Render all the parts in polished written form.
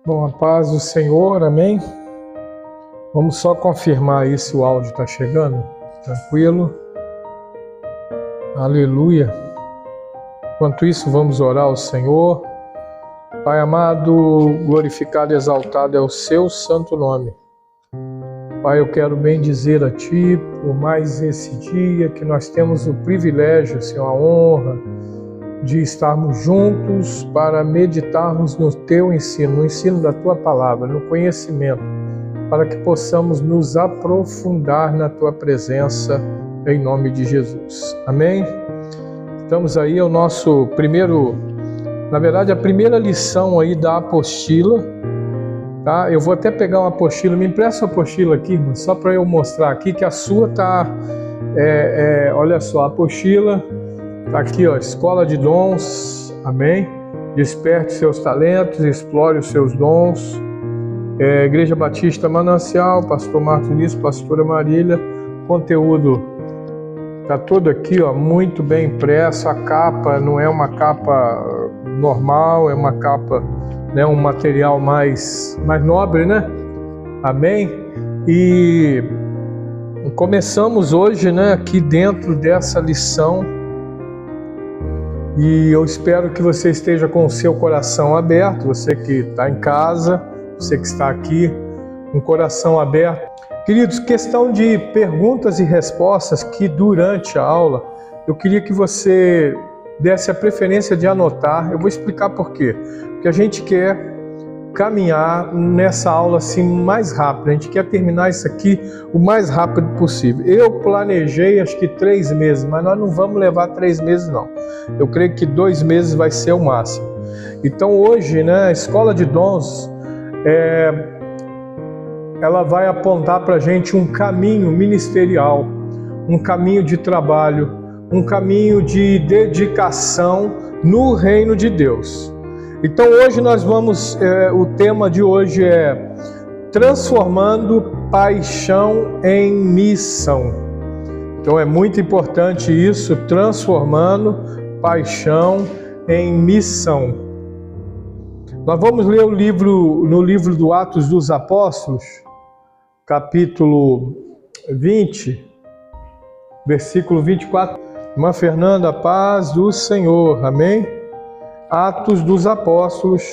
Bom, a paz do Senhor, amém? Vamos só confirmar aí se o áudio está chegando. Tranquilo? Aleluia. Enquanto isso, vamos orar ao Senhor. Pai amado, glorificado e exaltado é o seu santo nome. Pai, eu quero bem dizer a Ti, por mais esse dia que nós temos o privilégio, Senhor, a honra de estarmos juntos para meditarmos no Teu ensino, no ensino da Tua palavra, no conhecimento, para que possamos nos aprofundar na Tua presença, em nome de Jesus. Amém? Estamos aí ao nosso primeiro, na verdade, a primeira lição aí da apostila, tá? Eu vou até pegar uma apostila, me empresta a apostila aqui, irmão, só para eu mostrar aqui que a sua tá, olha só, a apostila está aqui, ó, Escola de Dons, amém? Desperte seus talentos, explore os seus dons. Igreja Batista Manancial, Pastor Marcos Vinícius, Pastora Marília, conteúdo está todo aqui, ó, muito bem impresso. A capa não é uma capa normal, é uma capa, né, um material mais nobre, né? Amém? E começamos hoje, né, aqui dentro dessa lição. E eu espero que você esteja com o seu coração aberto, você que está em casa, você que está aqui, com o coração aberto. Queridos, questão de perguntas e respostas que durante a aula eu queria que você desse a preferência de anotar. Eu vou explicar por quê. Porque a gente quer caminhar nessa aula assim mais rápido, a gente quer terminar isso aqui o mais rápido possível. Eu planejei acho que 3 meses, mas nós não vamos levar 3 meses não. Eu creio que 2 meses vai ser o máximo. Então hoje, né, a Escola de Dons, ela vai apontar para a gente um caminho ministerial, um caminho de trabalho, um caminho de dedicação no reino de Deus. Então hoje nós vamos, o tema de hoje é transformando paixão em missão. Então é muito importante isso, transformando paixão em missão. Nós vamos ler no livro do Atos dos Apóstolos, capítulo 20, versículo 24. Irmã Fernanda, a paz do Senhor, amém? Atos dos Apóstolos,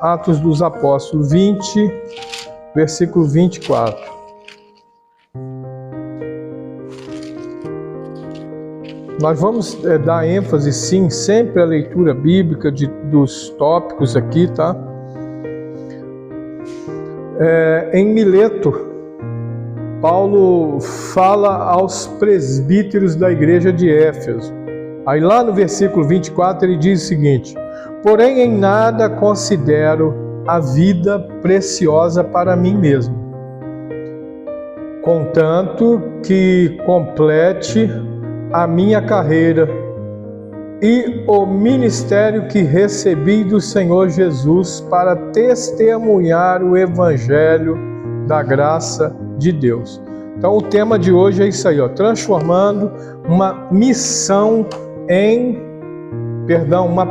Atos dos Apóstolos 20, versículo 24. Nós vamos dar ênfase, sim, sempre à leitura bíblica dos tópicos aqui, tá? Em Mileto, Paulo fala aos presbíteros da igreja de Éfeso. Aí lá no versículo 24 ele diz o seguinte: porém em nada considero a vida preciosa para mim mesmo, contanto que complete a minha carreira e o ministério que recebi do Senhor Jesus para testemunhar o evangelho da graça de Deus. Então o tema de hoje é isso aí, ó, transformando uma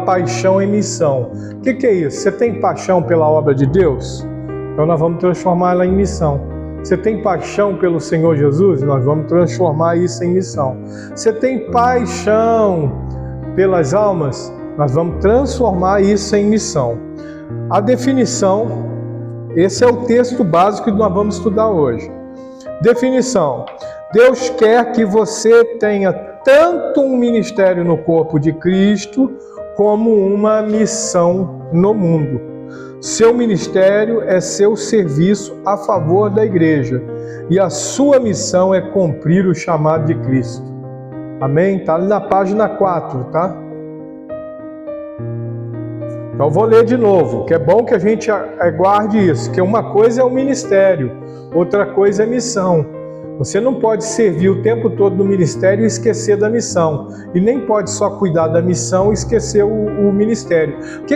paixão em missão. O que é isso? Você tem paixão pela obra de Deus? Então nós vamos transformar ela em missão. Você tem paixão pelo Senhor Jesus? Nós vamos transformar isso em missão. Você tem paixão pelas almas? Nós vamos transformar isso em missão. A definição, esse é o texto básico que nós vamos estudar hoje. Definição: Deus quer que você tenha tanto um ministério no corpo de Cristo como uma missão no mundo. Seu ministério é seu serviço a favor da igreja e a sua missão é cumprir o chamado de Cristo. Amém? Está ali na página 4, tá? Então vou ler de novo, que é bom que a gente guarde isso, que uma coisa é o ministério, outra coisa é missão. Você não pode servir o tempo todo no ministério e esquecer da missão. E nem pode só cuidar da missão e esquecer o ministério. O que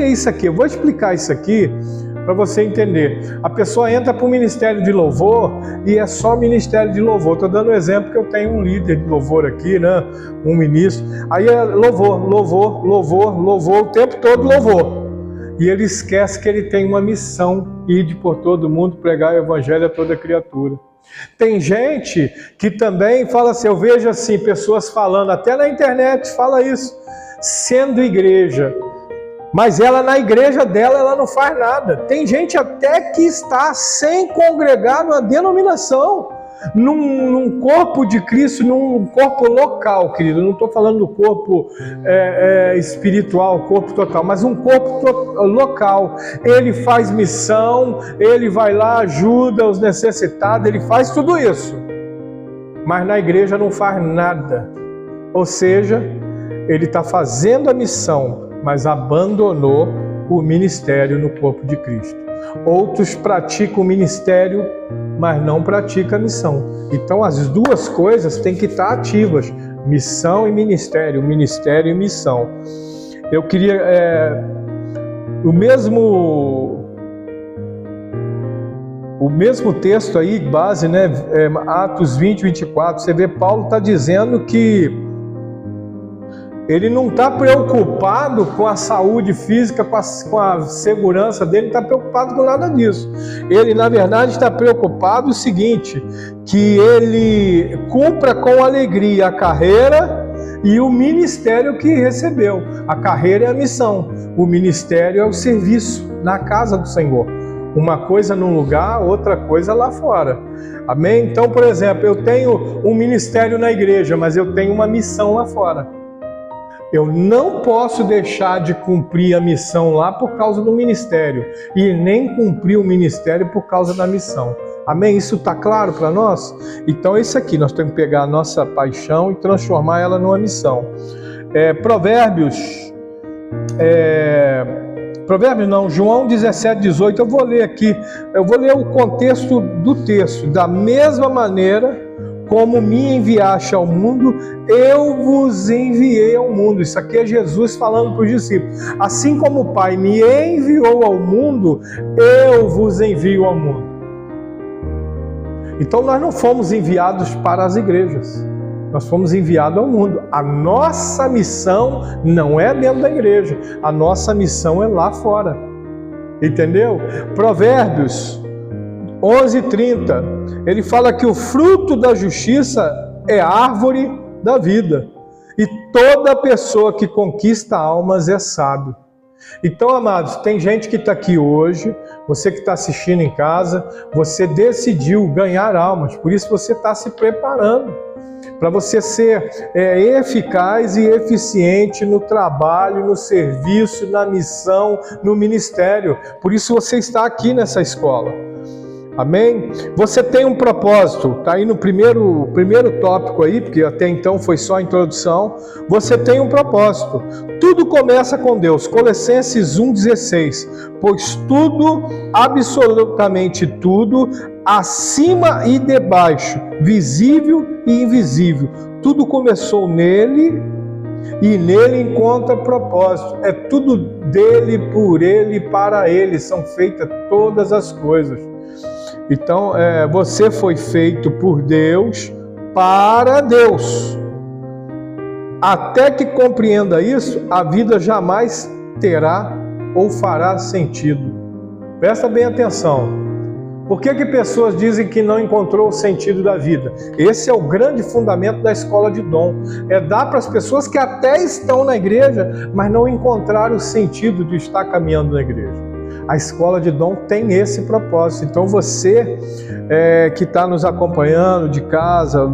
é isso aqui? Eu vou explicar isso aqui para você entender. A pessoa entra para o ministério de louvor e é só ministério de louvor. Estou dando um exemplo que eu tenho um líder de louvor aqui, né? Um ministro. Aí é louvor, louvor, louvor, louvor, o tempo todo louvor. E ele esquece que ele tem uma missão, ir por todo mundo, pregar o evangelho a toda criatura. Tem gente que também fala assim, eu vejo assim, pessoas falando, até na internet fala isso, sendo igreja, mas ela na igreja dela, ela não faz nada. Tem gente até que está sem congregar numa denominação, num corpo de Cristo, num corpo local, querido. Não estou falando do corpo espiritual, corpo total, mas um corpo local. Ele faz missão, ele vai lá, ajuda os necessitados, ele faz tudo isso. Mas na igreja não faz nada. Ou seja, ele está fazendo a missão, mas abandonou o ministério no corpo de Cristo. Outros praticam o ministério, mas não praticam a missão. Então as duas coisas têm que estar ativas, missão e ministério e missão. Eu queria o mesmo texto aí, base, né? Atos 20, 24, você vê Paulo está dizendo que ele não está preocupado com a saúde física, com a segurança dele, não está preocupado com nada disso. Ele, na verdade, está preocupado o seguinte, que ele cumpra com alegria a carreira e o ministério que recebeu. A carreira é a missão, o ministério é o serviço na casa do Senhor. Uma coisa num lugar, outra coisa lá fora. Amém? Então, por exemplo, eu tenho um ministério na igreja, mas eu tenho uma missão lá fora. Eu não posso deixar de cumprir a missão lá por causa do ministério e nem cumprir o ministério por causa da missão. Amém? Isso está claro para nós? Então é isso aqui, nós temos que pegar a nossa paixão e transformar ela numa missão. João 17, 18, eu vou ler aqui, eu vou ler o contexto do texto. Da mesma maneira como me enviaste ao mundo, eu vos enviei ao mundo. Isso aqui é Jesus falando para os discípulos. Assim como o Pai me enviou ao mundo, eu vos envio ao mundo. Então nós não fomos enviados para as igrejas, nós fomos enviados ao mundo. A nossa missão não é dentro da igreja, a nossa missão é lá fora. Entendeu? Provérbios 11:30, ele fala que o fruto da justiça é árvore da vida, e toda pessoa que conquista almas é sábio. Então, amados, tem gente que está aqui hoje, você que está assistindo em casa, você decidiu ganhar almas, por isso você está se preparando, para você ser eficaz e eficiente no trabalho, no serviço, na missão, no ministério. Por isso você está aqui nessa escola. Amém? Você tem um propósito, está aí no primeiro tópico aí, porque até então foi só a introdução. Você tem um propósito. Tudo começa com Deus. Colossenses 1,16. Pois tudo, absolutamente tudo, acima e debaixo, visível e invisível, tudo começou nele e nele encontra propósito. É tudo dele, por ele e para ele. São feitas todas as coisas. Então, você foi feito por Deus, para Deus. Até que compreenda isso, a vida jamais terá ou fará sentido. Presta bem atenção. Por que pessoas dizem que não encontrou o sentido da vida? Esse é o grande fundamento da escola de dom. É dar para as pessoas que até estão na igreja, mas não encontraram o sentido de estar caminhando na igreja. A escola de dom tem esse propósito. Então você que está nos acompanhando de casa,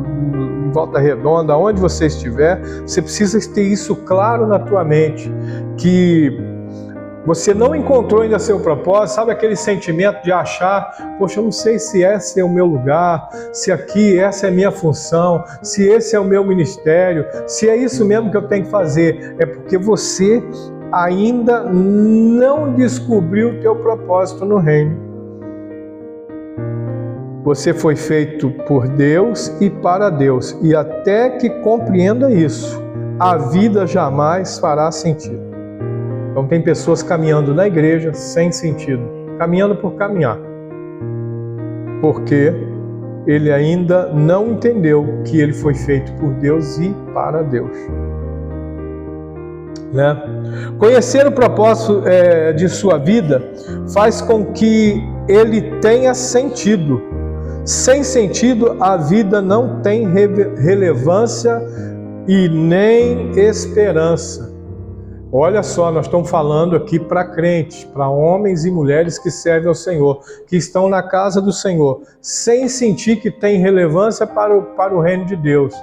em Volta Redonda, onde você estiver, você precisa ter isso claro na tua mente, que você não encontrou ainda seu propósito. Sabe aquele sentimento de achar, poxa, eu não sei se esse é o meu lugar, se aqui essa é a minha função, se esse é o meu ministério, se é isso mesmo que eu tenho que fazer. É porque você ainda não descobriu o teu propósito no reino. Você foi feito por Deus e para Deus, e até que compreenda isso, a vida jamais fará sentido. Então tem pessoas caminhando na igreja sem sentido, caminhando por caminhar, porque ele ainda não entendeu que ele foi feito por Deus e para Deus. Né? Conhecer o propósito de sua vida faz com que ele tenha sentido. Sem sentido, a vida não tem relevância e nem esperança. Olha só, nós estamos falando aqui para crentes, para homens e mulheres que servem ao Senhor, que estão na casa do Senhor, sem sentir que tem relevância para o reino de Deus,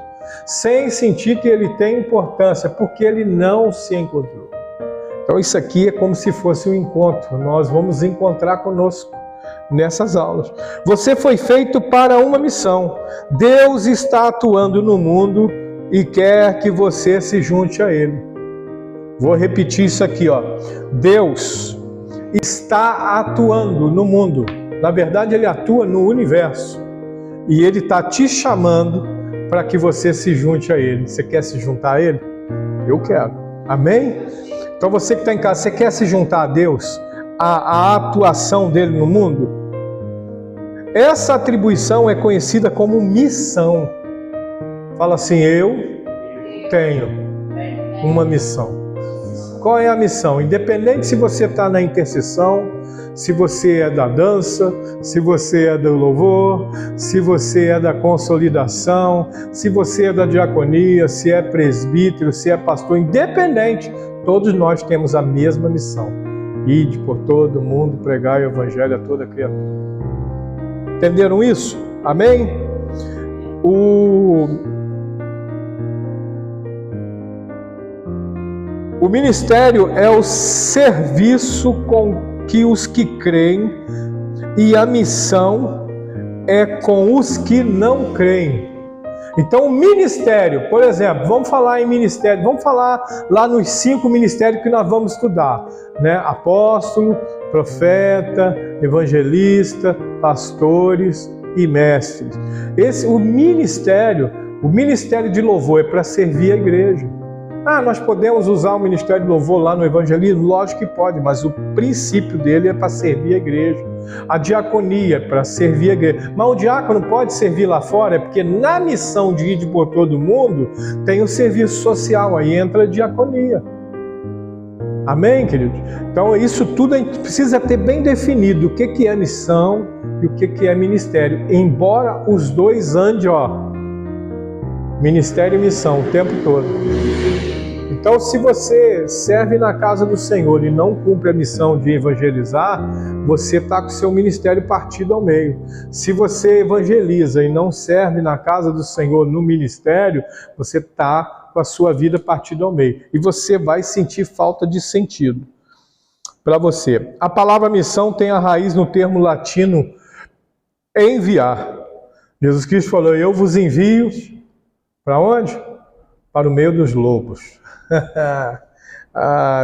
sem sentir que ele tem importância, porque ele não se encontrou. Então isso aqui é como se fosse um encontro, nós vamos encontrar conosco nessas aulas. Você foi feito para uma missão. Deus está atuando no mundo e quer que você se junte a Ele. Vou repetir isso aqui, ó. Deus está atuando no mundo. Na verdade, Ele atua no universo. E Ele está te chamando para que você se junte a Ele. Você quer se juntar a Ele? Eu quero. Amém? Então você que está em casa, você quer se juntar a Deus? A atuação dele no mundo? Essa atribuição é conhecida como missão. Fala assim, eu tenho uma missão. Qual é a missão? Independente se você está na intercessão, se você é da dança, se você é do louvor, se você é da consolidação, se você é da diaconia, se é presbítero, se é pastor, independente, todos nós temos a mesma missão. Ide por todo mundo, pregai o evangelho a toda criatura. Entenderam isso? Amém? O ministério é o serviço com que os que creem, e a missão é com os que não creem. Então o ministério, por exemplo, vamos falar em ministério, vamos falar lá nos 5 ministérios que nós vamos estudar, né? Apóstolo, profeta, evangelista, pastores e mestres. O ministério de louvor é para servir a igreja. Nós podemos usar o ministério de louvor lá no evangelismo? Lógico que pode, mas o princípio dele é para servir a igreja. A diaconia é para servir a igreja. Mas o diácono pode servir lá fora, porque na missão de ir por todo mundo, tem o serviço social, aí entra a diaconia. Amém, queridos? Então isso tudo a gente precisa ter bem definido, o que é missão e o que é ministério. Embora os dois andem, ministério e missão o tempo todo. Então, se você serve na casa do Senhor e não cumpre a missão de evangelizar, você está com o seu ministério partido ao meio. Se você evangeliza e não serve na casa do Senhor no ministério, você está com a sua vida partida ao meio. E você vai sentir falta de sentido para você. A palavra missão tem a raiz no termo latino enviar. Jesus Cristo falou, eu vos envio para onde? Para o meio dos lobos.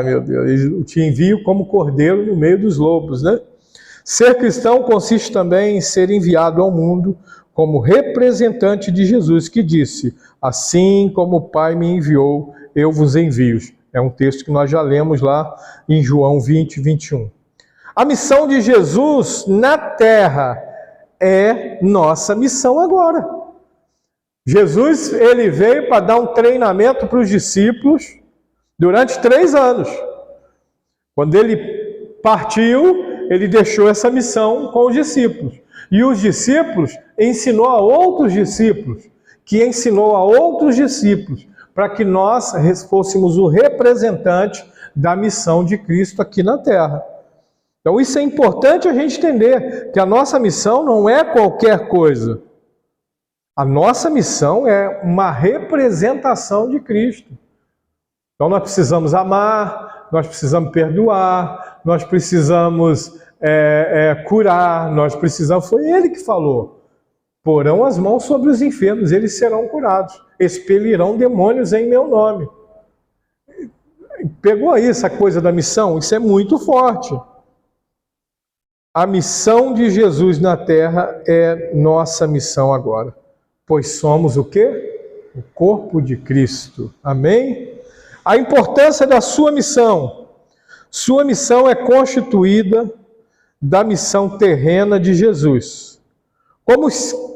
Meu Deus, eu te envio como cordeiro no meio dos lobos, né? Ser cristão consiste também em ser enviado ao mundo como representante de Jesus, que disse, assim como o Pai me enviou, eu vos envio. É um texto que nós já lemos lá em João 20, 21. A missão de Jesus na terra é nossa missão agora. Jesus, ele veio para dar um treinamento para os discípulos durante 3 anos. Quando ele partiu, ele deixou essa missão com os discípulos. E os discípulos ensinou a outros discípulos, que ensinou a outros discípulos, para que nós fôssemos o representante da missão de Cristo aqui na terra. Então isso é importante a gente entender, que a nossa missão não é qualquer coisa. A nossa missão é uma representação de Cristo. Então nós precisamos amar, nós precisamos perdoar, nós precisamos curar, nós precisamos... Foi Ele que falou. Porão as mãos sobre os enfermos, eles serão curados. Expelirão demônios em meu nome. Pegou aí essa coisa da missão? Isso é muito forte. A missão de Jesus na terra é nossa missão agora. Pois somos o quê? O corpo de Cristo. Amém? A importância da sua missão. Sua missão é constituída da missão terrena de Jesus.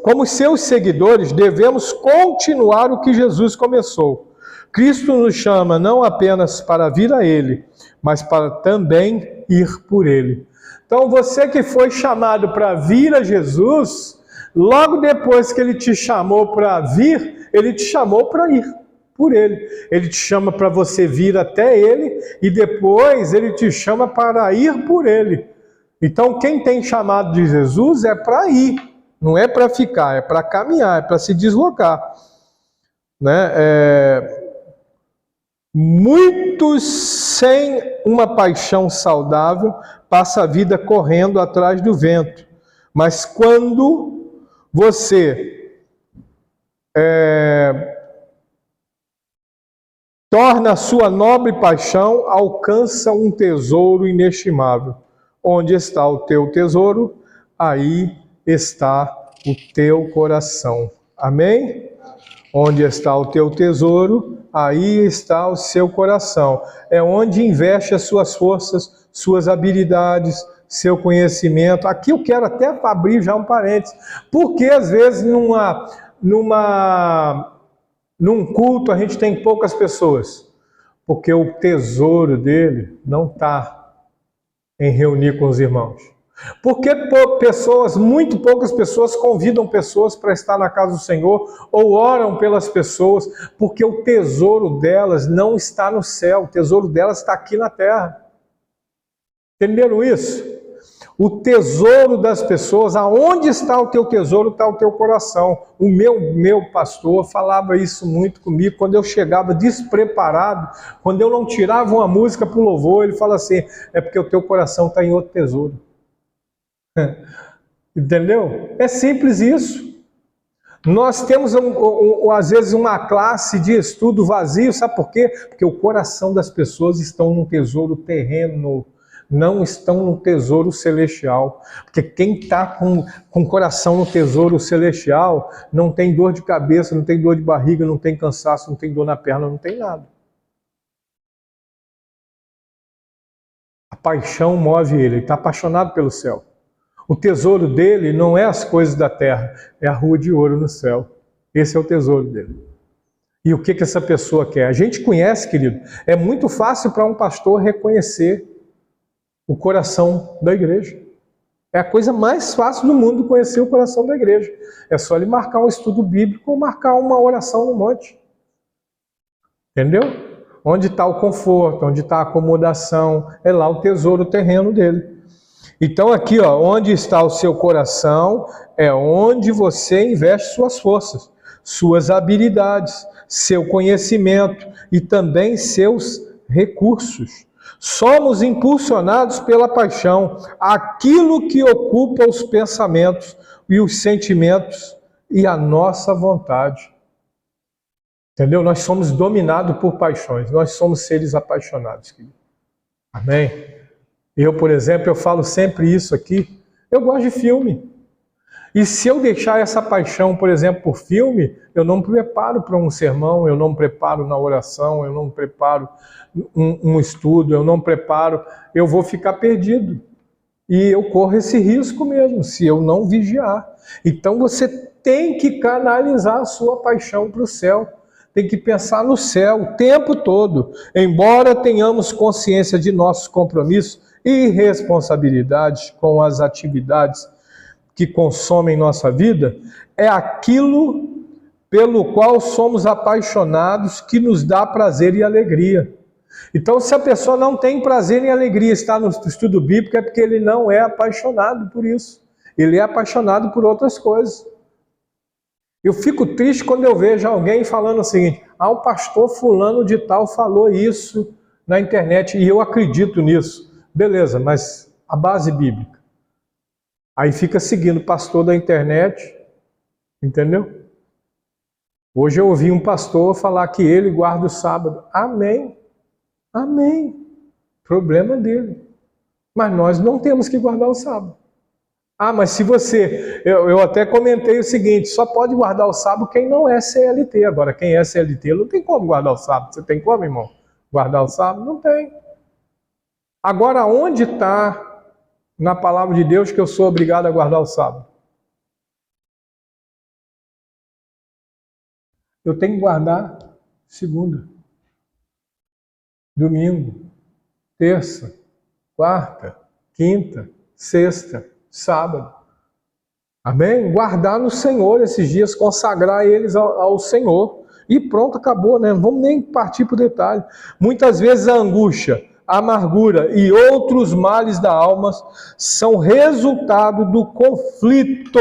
Como seus seguidores, devemos continuar o que Jesus começou. Cristo nos chama não apenas para vir a Ele, mas para também ir por Ele. Então, você que foi chamado para vir a Jesus, logo depois que Ele te chamou para vir, Ele te chamou para ir por Ele. Ele te chama para você vir até Ele e depois Ele te chama para ir por Ele. Então, quem tem chamado de Jesus é para ir, não é para ficar, é para caminhar, é para se deslocar. Né? Muitos sem uma paixão saudável passam a vida correndo atrás do vento. Mas quando você torna a sua nobre paixão, alcança um tesouro inestimável. Onde está o teu tesouro, aí está o teu coração. Amém? Onde está o teu tesouro, aí está o seu coração. É onde investe as suas forças, suas habilidades, seu conhecimento. Aqui eu quero até abrir já um parênteses. Porque às vezes num culto a gente tem poucas pessoas? Porque o tesouro dele não está em reunir com os irmãos. Porque muito poucas pessoas convidam pessoas para estar na casa do Senhor ou oram pelas pessoas, porque o tesouro delas não está no céu, o tesouro delas está aqui na terra. Entenderam isso? O tesouro das pessoas, aonde está o teu tesouro, está o teu coração. O meu pastor falava isso muito comigo, quando eu chegava despreparado, quando eu não tirava uma música para o louvor, ele fala assim, é porque o teu coração está em outro tesouro. Entendeu? É simples isso. Nós temos, às vezes, uma classe de estudo vazio, sabe por quê? Porque o coração das pessoas estão num tesouro terreno, não estão no tesouro celestial. Porque quem está com o coração no tesouro celestial não tem dor de cabeça, não tem dor de barriga, não tem cansaço, não tem dor na perna, não tem nada. A paixão move ele está apaixonado pelo céu. O tesouro dele não é as coisas da terra, é a rua de ouro no céu. Esse é o tesouro dele. E o que essa pessoa quer? A gente conhece, querido, é muito fácil para um pastor reconhecer o coração da igreja. É a coisa mais fácil do mundo conhecer o coração da igreja. É só ele marcar um estudo bíblico ou marcar uma oração no monte. Entendeu? Onde está o conforto, onde está a acomodação, é lá o tesouro terreno dele. Então aqui, ó, onde está o seu coração, é onde você investe suas forças, suas habilidades, seu conhecimento e também seus recursos. Somos impulsionados pela paixão, aquilo que ocupa os pensamentos e os sentimentos e a nossa vontade. Entendeu? Nós somos dominados por paixões, nós somos seres apaixonados, querido. Amém? Eu, por exemplo, eu falo sempre isso aqui, eu gosto de filme. E se eu deixar essa paixão, por exemplo, por filme, eu não me preparo para um sermão, eu não me preparo na oração, eu não me preparo um estudo, eu não me preparo, eu vou ficar perdido. E eu corro esse risco mesmo, se eu não vigiar. Então você tem que canalizar a sua paixão para o céu. Tem que pensar no céu o tempo todo. Embora tenhamos consciência de nossos compromissos e responsabilidades com as atividades que consomem nossa vida, é aquilo pelo qual somos apaixonados que nos dá prazer e alegria. Então, se a pessoa não tem prazer e alegria estar no estudo bíblico, é porque ele não é apaixonado por isso. Ele é apaixonado por outras coisas. Eu fico triste quando eu vejo alguém falando o seguinte, o pastor fulano de tal falou isso na internet e eu acredito nisso. Beleza, mas a base bíblica. Aí fica seguindo o pastor da internet, entendeu? Hoje eu ouvi um pastor falar que ele guarda o sábado. Amém. Amém. Problema dele. Mas nós não temos que guardar o sábado. Mas se você... Eu até comentei o seguinte, só pode guardar o sábado quem não é CLT. Agora, quem é CLT não tem como guardar o sábado. Você tem como, irmão? Guardar o sábado? Não tem. Agora, onde está na palavra de Deus que eu sou obrigado a guardar o sábado? Eu tenho que guardar segunda, domingo, terça, quarta, quinta, sexta, sábado. Amém? Guardar no Senhor esses dias, consagrar eles ao Senhor. E pronto, acabou, né? Não vamos nem partir para o detalhe. Muitas vezes a angústia, a amargura e outros males da alma são resultado do conflito.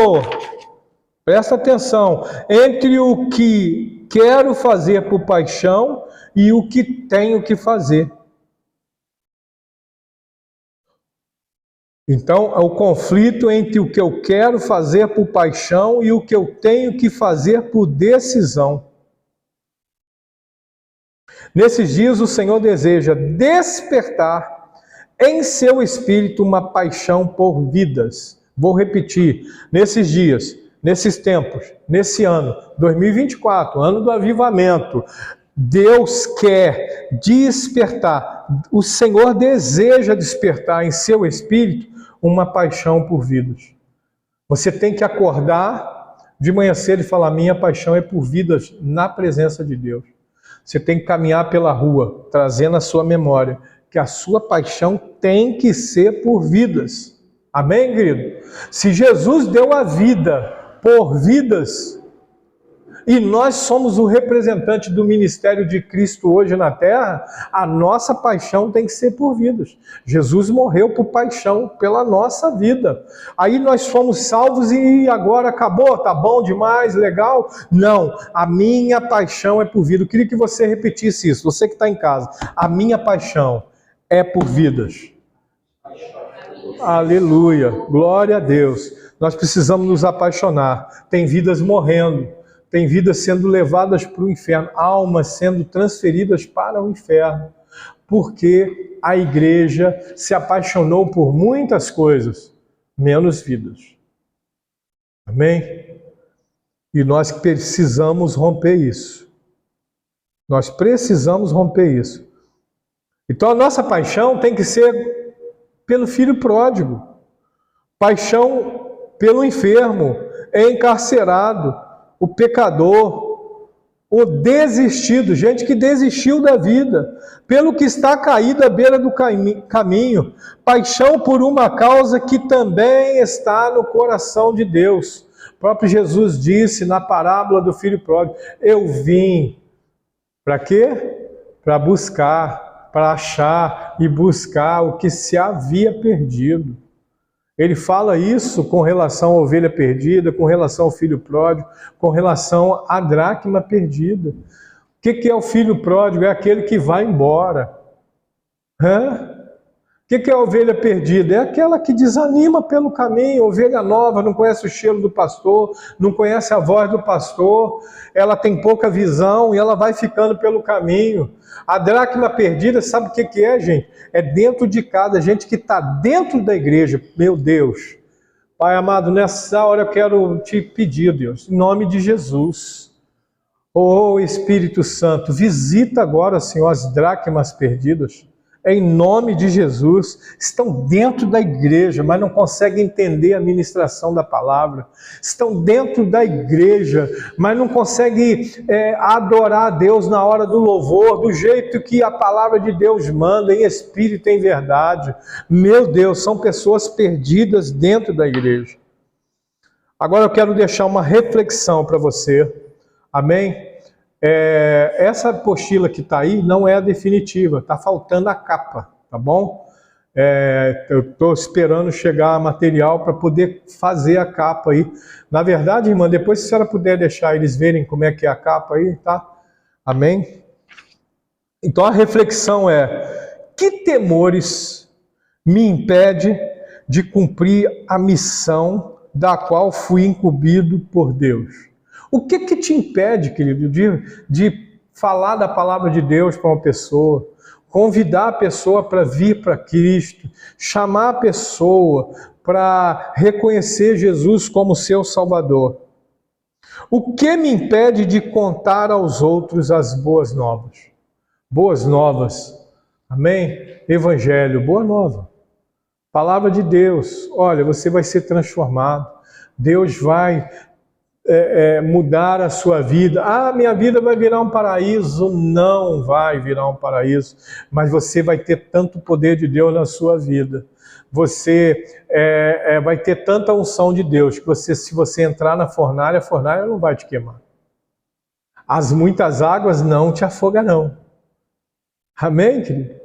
Presta atenção, entre o que quero fazer por paixão e o que tenho que fazer. Então, é o conflito entre o que eu quero fazer por paixão e o que eu tenho que fazer por decisão. Nesses dias, o Senhor deseja despertar em seu espírito uma paixão por vidas. Vou repetir, nesses dias, nesses tempos, nesse ano, 2024, ano do avivamento, Deus quer despertar, o Senhor deseja despertar em seu espírito uma paixão por vidas. Você tem que acordar de manhã cedo e falar: minha paixão é por vidas na presença de Deus. Você tem que caminhar pela rua, trazendo à sua memória que a sua paixão tem que ser por vidas. Amém, querido? Se Jesus deu a vida por vidas, e nós somos o representante do ministério de Cristo hoje na terra, a nossa paixão tem que ser por vidas. Jesus morreu por paixão, pela nossa vida. Aí nós fomos salvos e agora acabou, tá bom demais, legal? Não, a minha paixão é por vida. Eu queria que você repetisse isso, você que está em casa. A minha paixão é por vidas. Aleluia, glória a Deus. Nós precisamos nos apaixonar. Tem vidas morrendo. Tem vidas sendo levadas para o inferno, almas sendo transferidas para o inferno, porque a igreja se apaixonou por muitas coisas, menos vidas. Amém? E nós precisamos romper isso. Nós precisamos romper isso. Então a nossa paixão tem que ser pelo filho pródigo, paixão pelo enfermo, encarcerado, o pecador, o desistido, gente que desistiu da vida, pelo que está caído à beira do caminho, paixão por uma causa que também está no coração de Deus. O próprio Jesus disse na parábola do filho pródigo: eu vim, para quê? Para buscar, para achar e buscar o que se havia perdido. Ele fala isso com relação à ovelha perdida, com relação ao filho pródigo, com relação à dracma perdida. O que é o filho pródigo? É aquele que vai embora. O que é a ovelha perdida? É aquela que desanima pelo caminho, ovelha nova, não conhece o cheiro do pastor, não conhece a voz do pastor, ela tem pouca visão e ela vai ficando pelo caminho. A dracma perdida, sabe o que é, gente? É dentro de casa, gente que está dentro da igreja. Meu Deus, Pai amado, nessa hora eu quero te pedir, Deus, em nome de Jesus, oh Espírito Santo, visita agora, Senhor, as dracmas perdidas. Em nome de Jesus, estão dentro da igreja, mas não conseguem entender a ministração da palavra. Estão dentro da igreja, mas não conseguem adorar a Deus na hora do louvor, do jeito que a palavra de Deus manda, em espírito e em verdade. Meu Deus, são pessoas perdidas dentro da igreja. Agora eu quero deixar uma reflexão para você. Amém? Essa apostila que está aí não é a definitiva, está faltando a capa, tá bom? Eu estou esperando chegar material para poder fazer a capa aí. Na verdade, irmã, depois se a senhora puder deixar eles verem como é que é a capa aí, tá? Amém? Então a reflexão é: que temores me impede de cumprir a missão da qual fui incumbido por Deus? O que te impede, querido, de falar da palavra de Deus para uma pessoa, convidar a pessoa para vir para Cristo, chamar a pessoa para reconhecer Jesus como seu Salvador? O que me impede de contar aos outros as boas novas? Boas novas, amém? Evangelho, boa nova. Palavra de Deus, olha, você vai ser transformado. Deus vai mudar a sua vida. Ah, minha vida vai virar um paraíso. Não vai virar um paraíso, mas você vai ter tanto poder de Deus na sua vida. Você vai ter tanta unção de Deus que se você entrar na fornalha, a fornalha não vai te queimar. As muitas águas não te afogarão. Amém, querido?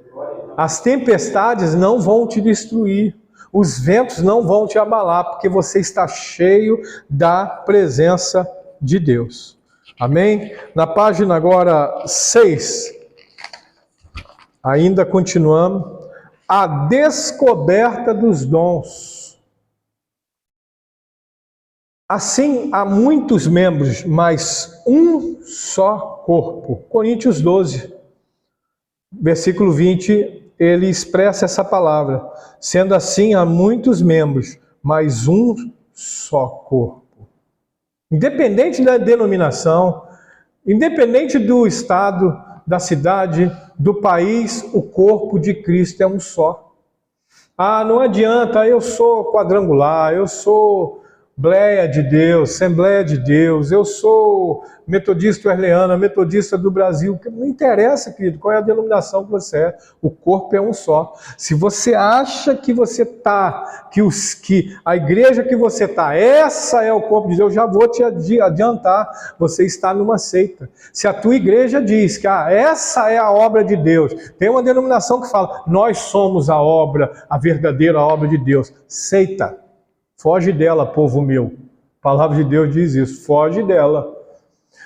As tempestades não vão te destruir. Os ventos não vão te abalar, porque você está cheio da presença de Deus. Amém? Na página agora 6, ainda continuamos. A descoberta dos dons. Assim, há muitos membros, mas um só corpo. Coríntios 12, versículo 20, ele expressa essa palavra. Sendo assim, há muitos membros, mas um só corpo. Independente da denominação, independente do estado, da cidade, do país, o corpo de Cristo é um só. Ah, não adianta, eu sou quadrangular, eu sou Bleia de Deus, Assembleia de Deus, eu sou metodista wesleyana, metodista do Brasil. Não interessa, querido, qual é a denominação que você é. O corpo é um só. Se você acha que você está, que a igreja que você está, essa é o corpo de Deus, eu já vou te adiantar, você está numa seita. Se a tua igreja diz que essa é a obra de Deus, tem uma denominação que fala, nós somos a obra, a verdadeira obra de Deus. Seita. Foge dela, povo meu. A palavra de Deus diz isso, foge dela.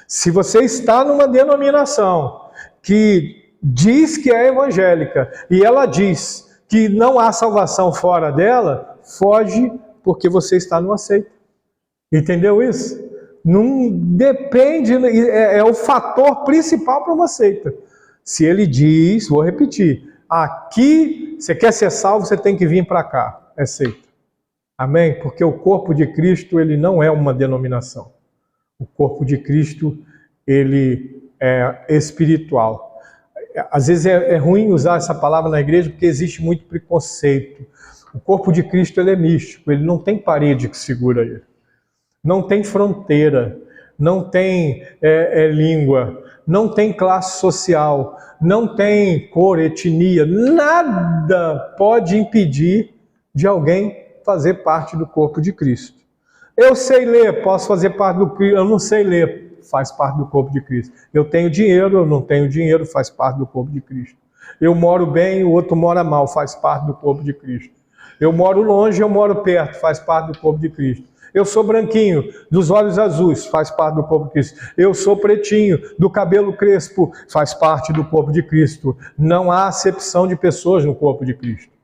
Se você está numa denominação que diz que é evangélica e ela diz que não há salvação fora dela, foge porque você está numa seita. Entendeu isso? Não depende, é o fator principal para uma seita. Se ele diz, vou repetir, aqui você quer ser salvo, você tem que vir para cá. É seita. Amém? Porque o corpo de Cristo, ele não é uma denominação. O corpo de Cristo, ele é espiritual. Às vezes é ruim usar essa palavra na igreja porque existe muito preconceito. O corpo de Cristo, ele é místico, ele não tem parede que segura ele. Não tem fronteira, não tem língua, não tem classe social, não tem cor, etnia. Nada pode impedir de alguém fazer parte do corpo de Cristo. Eu sei ler, posso fazer parte do Cristo. Eu não sei ler, faz parte do corpo de Cristo. Eu tenho dinheiro, eu não tenho dinheiro, faz parte do corpo de Cristo. Eu moro bem, o outro mora mal, faz parte do corpo de Cristo. Eu moro longe, eu moro perto, faz parte do corpo de Cristo. Eu sou branquinho, dos olhos azuis, faz parte do corpo de Cristo. Eu sou pretinho, do cabelo crespo, faz parte do corpo de Cristo. Não há acepção de pessoas no corpo de Cristo.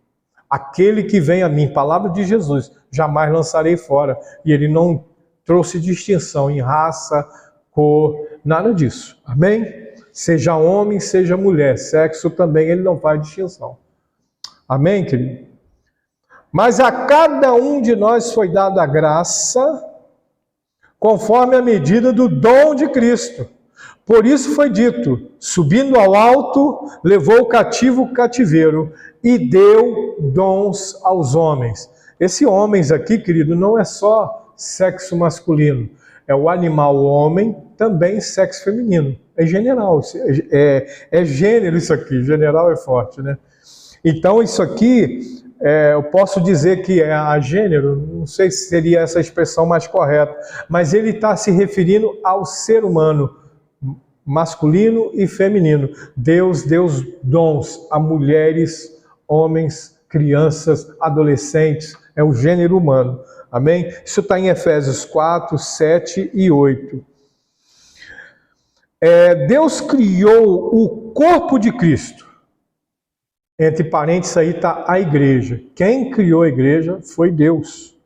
Aquele que vem a mim, palavra de Jesus, jamais lançarei fora. E ele não trouxe distinção em raça, cor, nada disso. Amém? Seja homem, seja mulher, sexo também, ele não faz distinção. Amém, querido? Mas a cada um de nós foi dada a graça, conforme a medida do dom de Cristo. Por isso foi dito, subindo ao alto, levou o cativo o cativeiro e deu dons aos homens. Esse homens aqui, querido, não é só sexo masculino, é o animal homem, também sexo feminino. É general, é gênero isso aqui, general é forte, né? Então isso aqui, eu posso dizer que é a gênero, não sei se seria essa expressão mais correta, mas ele está se referindo ao ser humano, masculino e feminino. Deus deu dons a mulheres, homens, crianças, adolescentes, é o gênero humano. Amém? Isso está em Efésios 4, 7 e 8. Deus criou o corpo de Cristo. Entre parênteses aí está a igreja. Quem criou a igreja foi Deus.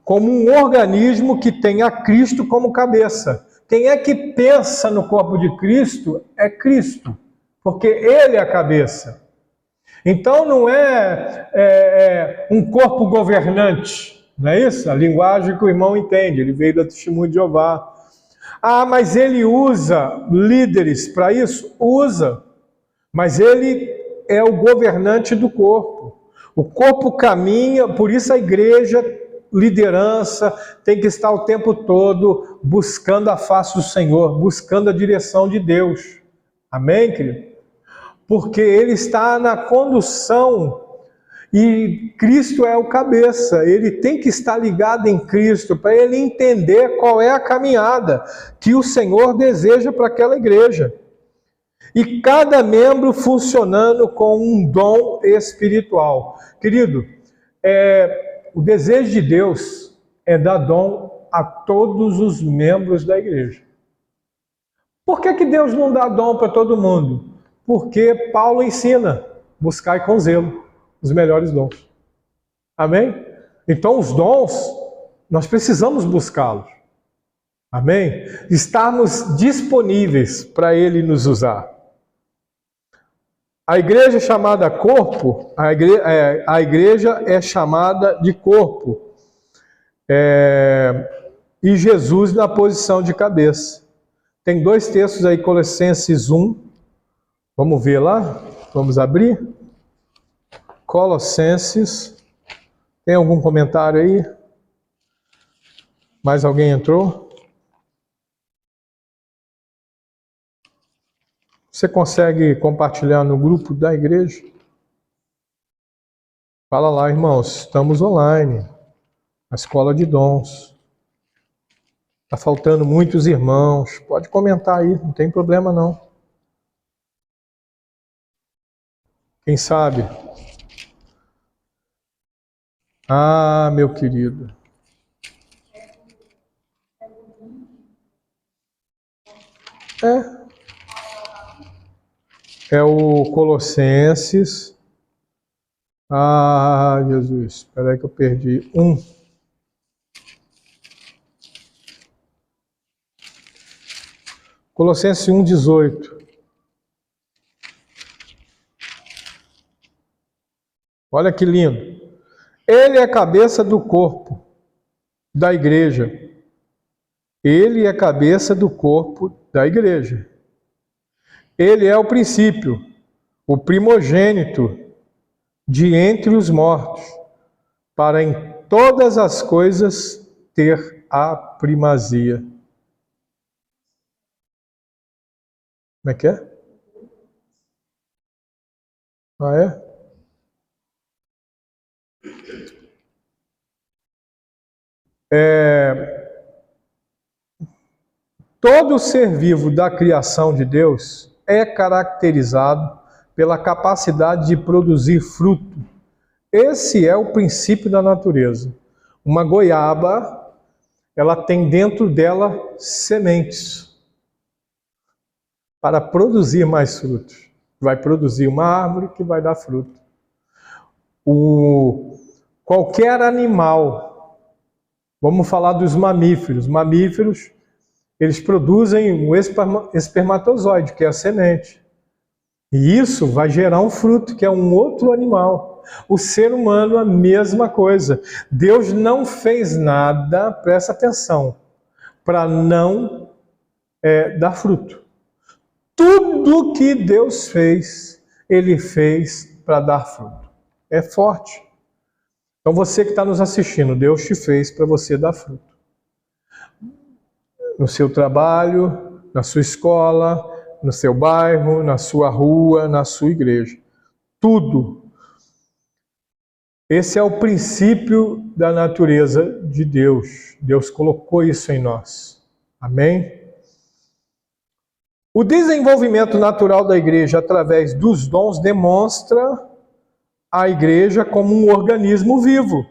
Como um organismo que tem a Cristo como cabeça. Quem é que pensa no corpo de Cristo é Cristo, porque Ele é a cabeça. Então não é um corpo governante, não é isso? A linguagem que o irmão entende, ele veio da Testemunho de Jeová. Ah, mas ele usa líderes para isso? Usa, mas ele é o governante do corpo. O corpo caminha, por isso a igreja, liderança, tem que estar o tempo todo buscando a face do Senhor, buscando a direção de Deus. Amém, querido? Porque Ele está na condução e Cristo é o cabeça. Ele tem que estar ligado em Cristo para ele entender qual é a caminhada que o Senhor deseja para aquela igreja. E cada membro funcionando com um dom espiritual. Querido, o desejo de Deus é dar dom a todos os membros da igreja. Por que Deus não dá dom para todo mundo? Porque Paulo ensina, buscai com zelo os melhores dons. Amém? Então os dons, nós precisamos buscá-los. Amém? Estarmos disponíveis para Ele nos usar. A igreja é chamada corpo, a igreja é chamada de corpo. E Jesus na posição de cabeça. Tem dois textos aí, Colossenses 1. Vamos ver lá? Vamos abrir? Colossenses. Tem algum comentário aí? Mais alguém entrou? Você consegue compartilhar no grupo da igreja? Fala lá, irmãos, estamos online, na Escola de Dons. Está faltando muitos irmãos. Pode comentar aí, não tem problema não. Quem sabe? Ah, meu querido. É o Colossenses. Ah, Jesus, espera aí que eu perdi. 1. Colossenses 1:18. Olha que lindo. Ele é a cabeça do corpo da igreja. Ele é a cabeça do corpo da igreja. Ele é o princípio, o primogênito de entre os mortos, para em todas as coisas ter a primazia. Como é que é? Ah, é? Todo ser vivo da criação de Deus é caracterizado pela capacidade de produzir fruto. Esse é o princípio da natureza. Uma goiaba, ela tem dentro dela sementes para produzir mais frutos. Vai produzir uma árvore que vai dar fruto. Qualquer animal, vamos falar dos mamíferos. Mamíferos, eles produzem um espermatozoide, que é a semente. E isso vai gerar um fruto, que é um outro animal. O ser humano, a mesma coisa. Deus não fez nada, presta atenção, para não dar fruto. Tudo que Deus fez, Ele fez para dar fruto. É forte. Então você que está nos assistindo, Deus te fez para você dar fruto. No seu trabalho, na sua escola, no seu bairro, na sua rua, na sua igreja. Tudo. Esse é o princípio da natureza de Deus. Deus colocou isso em nós. Amém? O desenvolvimento natural da igreja através dos dons demonstra a igreja como um organismo vivo.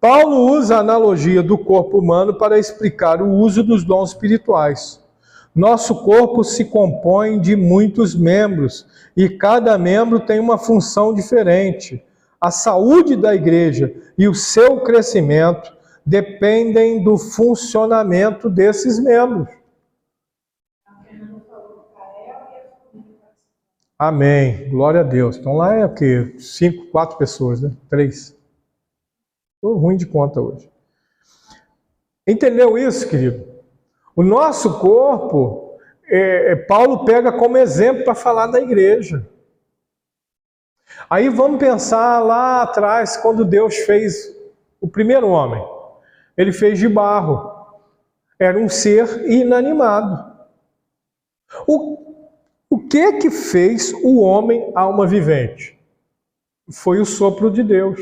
Paulo usa a analogia do corpo humano para explicar o uso dos dons espirituais. Nosso corpo se compõe de muitos membros e cada membro tem uma função diferente. A saúde da igreja e o seu crescimento dependem do funcionamento desses membros. Amém. Glória a Deus. Então lá é o quê? 4 pessoas, né? 3. Estou ruim de conta hoje. Entendeu isso, querido? O nosso corpo, Paulo pega como exemplo para falar da igreja. Aí vamos pensar lá atrás, quando Deus fez o primeiro homem. Ele fez de barro. Era um ser inanimado. O que fez o homem alma vivente? Foi o sopro de Deus.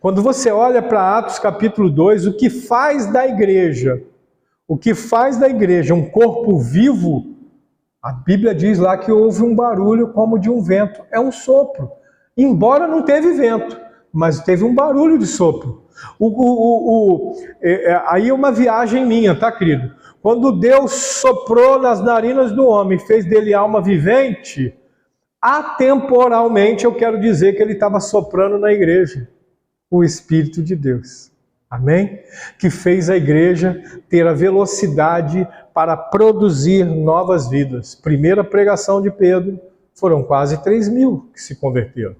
Quando você olha para Atos capítulo 2, o que faz da igreja um corpo vivo, a Bíblia diz lá que houve um barulho como de um vento. É um sopro. Embora não teve vento, mas teve um barulho de sopro. Aí é uma viagem minha, tá, querido? Quando Deus soprou nas narinas do homem, fez dele alma vivente, atemporalmente eu quero dizer que ele estava soprando na igreja o Espírito de Deus. Amém? Que fez a igreja ter a velocidade para produzir novas vidas. Primeira pregação de Pedro, foram quase 3.000 que se converteram.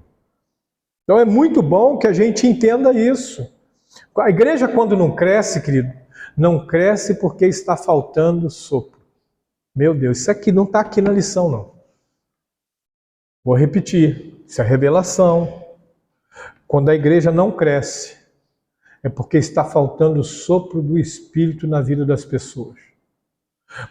Então é muito bom que a gente entenda isso. A igreja, quando não cresce, querido, não cresce porque está faltando sopro. Meu Deus, isso aqui não está aqui na lição, não. Vou repetir, isso é revelação. Quando a igreja não cresce, é porque está faltando o sopro do Espírito na vida das pessoas.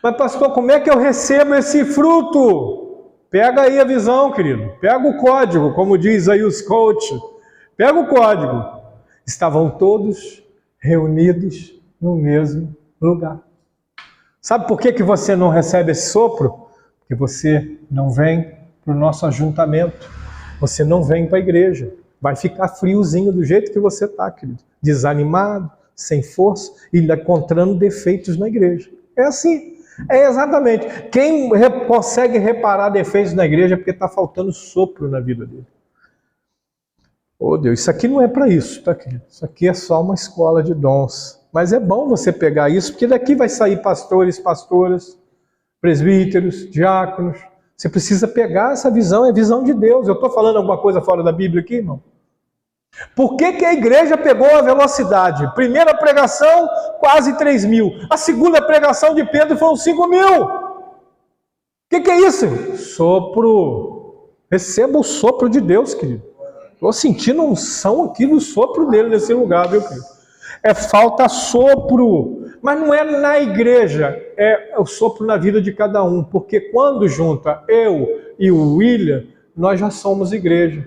Mas pastor, como é que eu recebo esse fruto? Pega aí a visão, querido. Pega o código, como diz aí os coaches. Pega o código. Estavam todos reunidos no mesmo lugar. Sabe por que você não recebe esse sopro? Porque você não vem para o nosso ajuntamento. Você não vem para a igreja. Vai ficar friozinho do jeito que você está, querido. Desanimado, sem força e ainda encontrando defeitos na igreja. É assim. É exatamente. Quem consegue reparar defeitos na igreja é porque está faltando sopro na vida dele. Oh Deus, isso aqui não é para isso, tá, querido? Isso aqui é só uma escola de dons. Mas é bom você pegar isso, porque daqui vai sair pastores, pastoras, presbíteros, diáconos. Você precisa pegar essa visão, é a visão de Deus. Eu estou falando alguma coisa fora da Bíblia aqui, irmão? Por que a igreja pegou a velocidade? Primeira pregação, quase 3.000. A segunda pregação de Pedro foram 5.000. O que é isso? Sopro. Receba o sopro de Deus, querido. Estou sentindo unção aqui do sopro dele nesse lugar, viu, querido? É falta sopro. Mas não é na igreja, é o sopro na vida de cada um. Porque quando junta eu e o William, nós já somos igreja.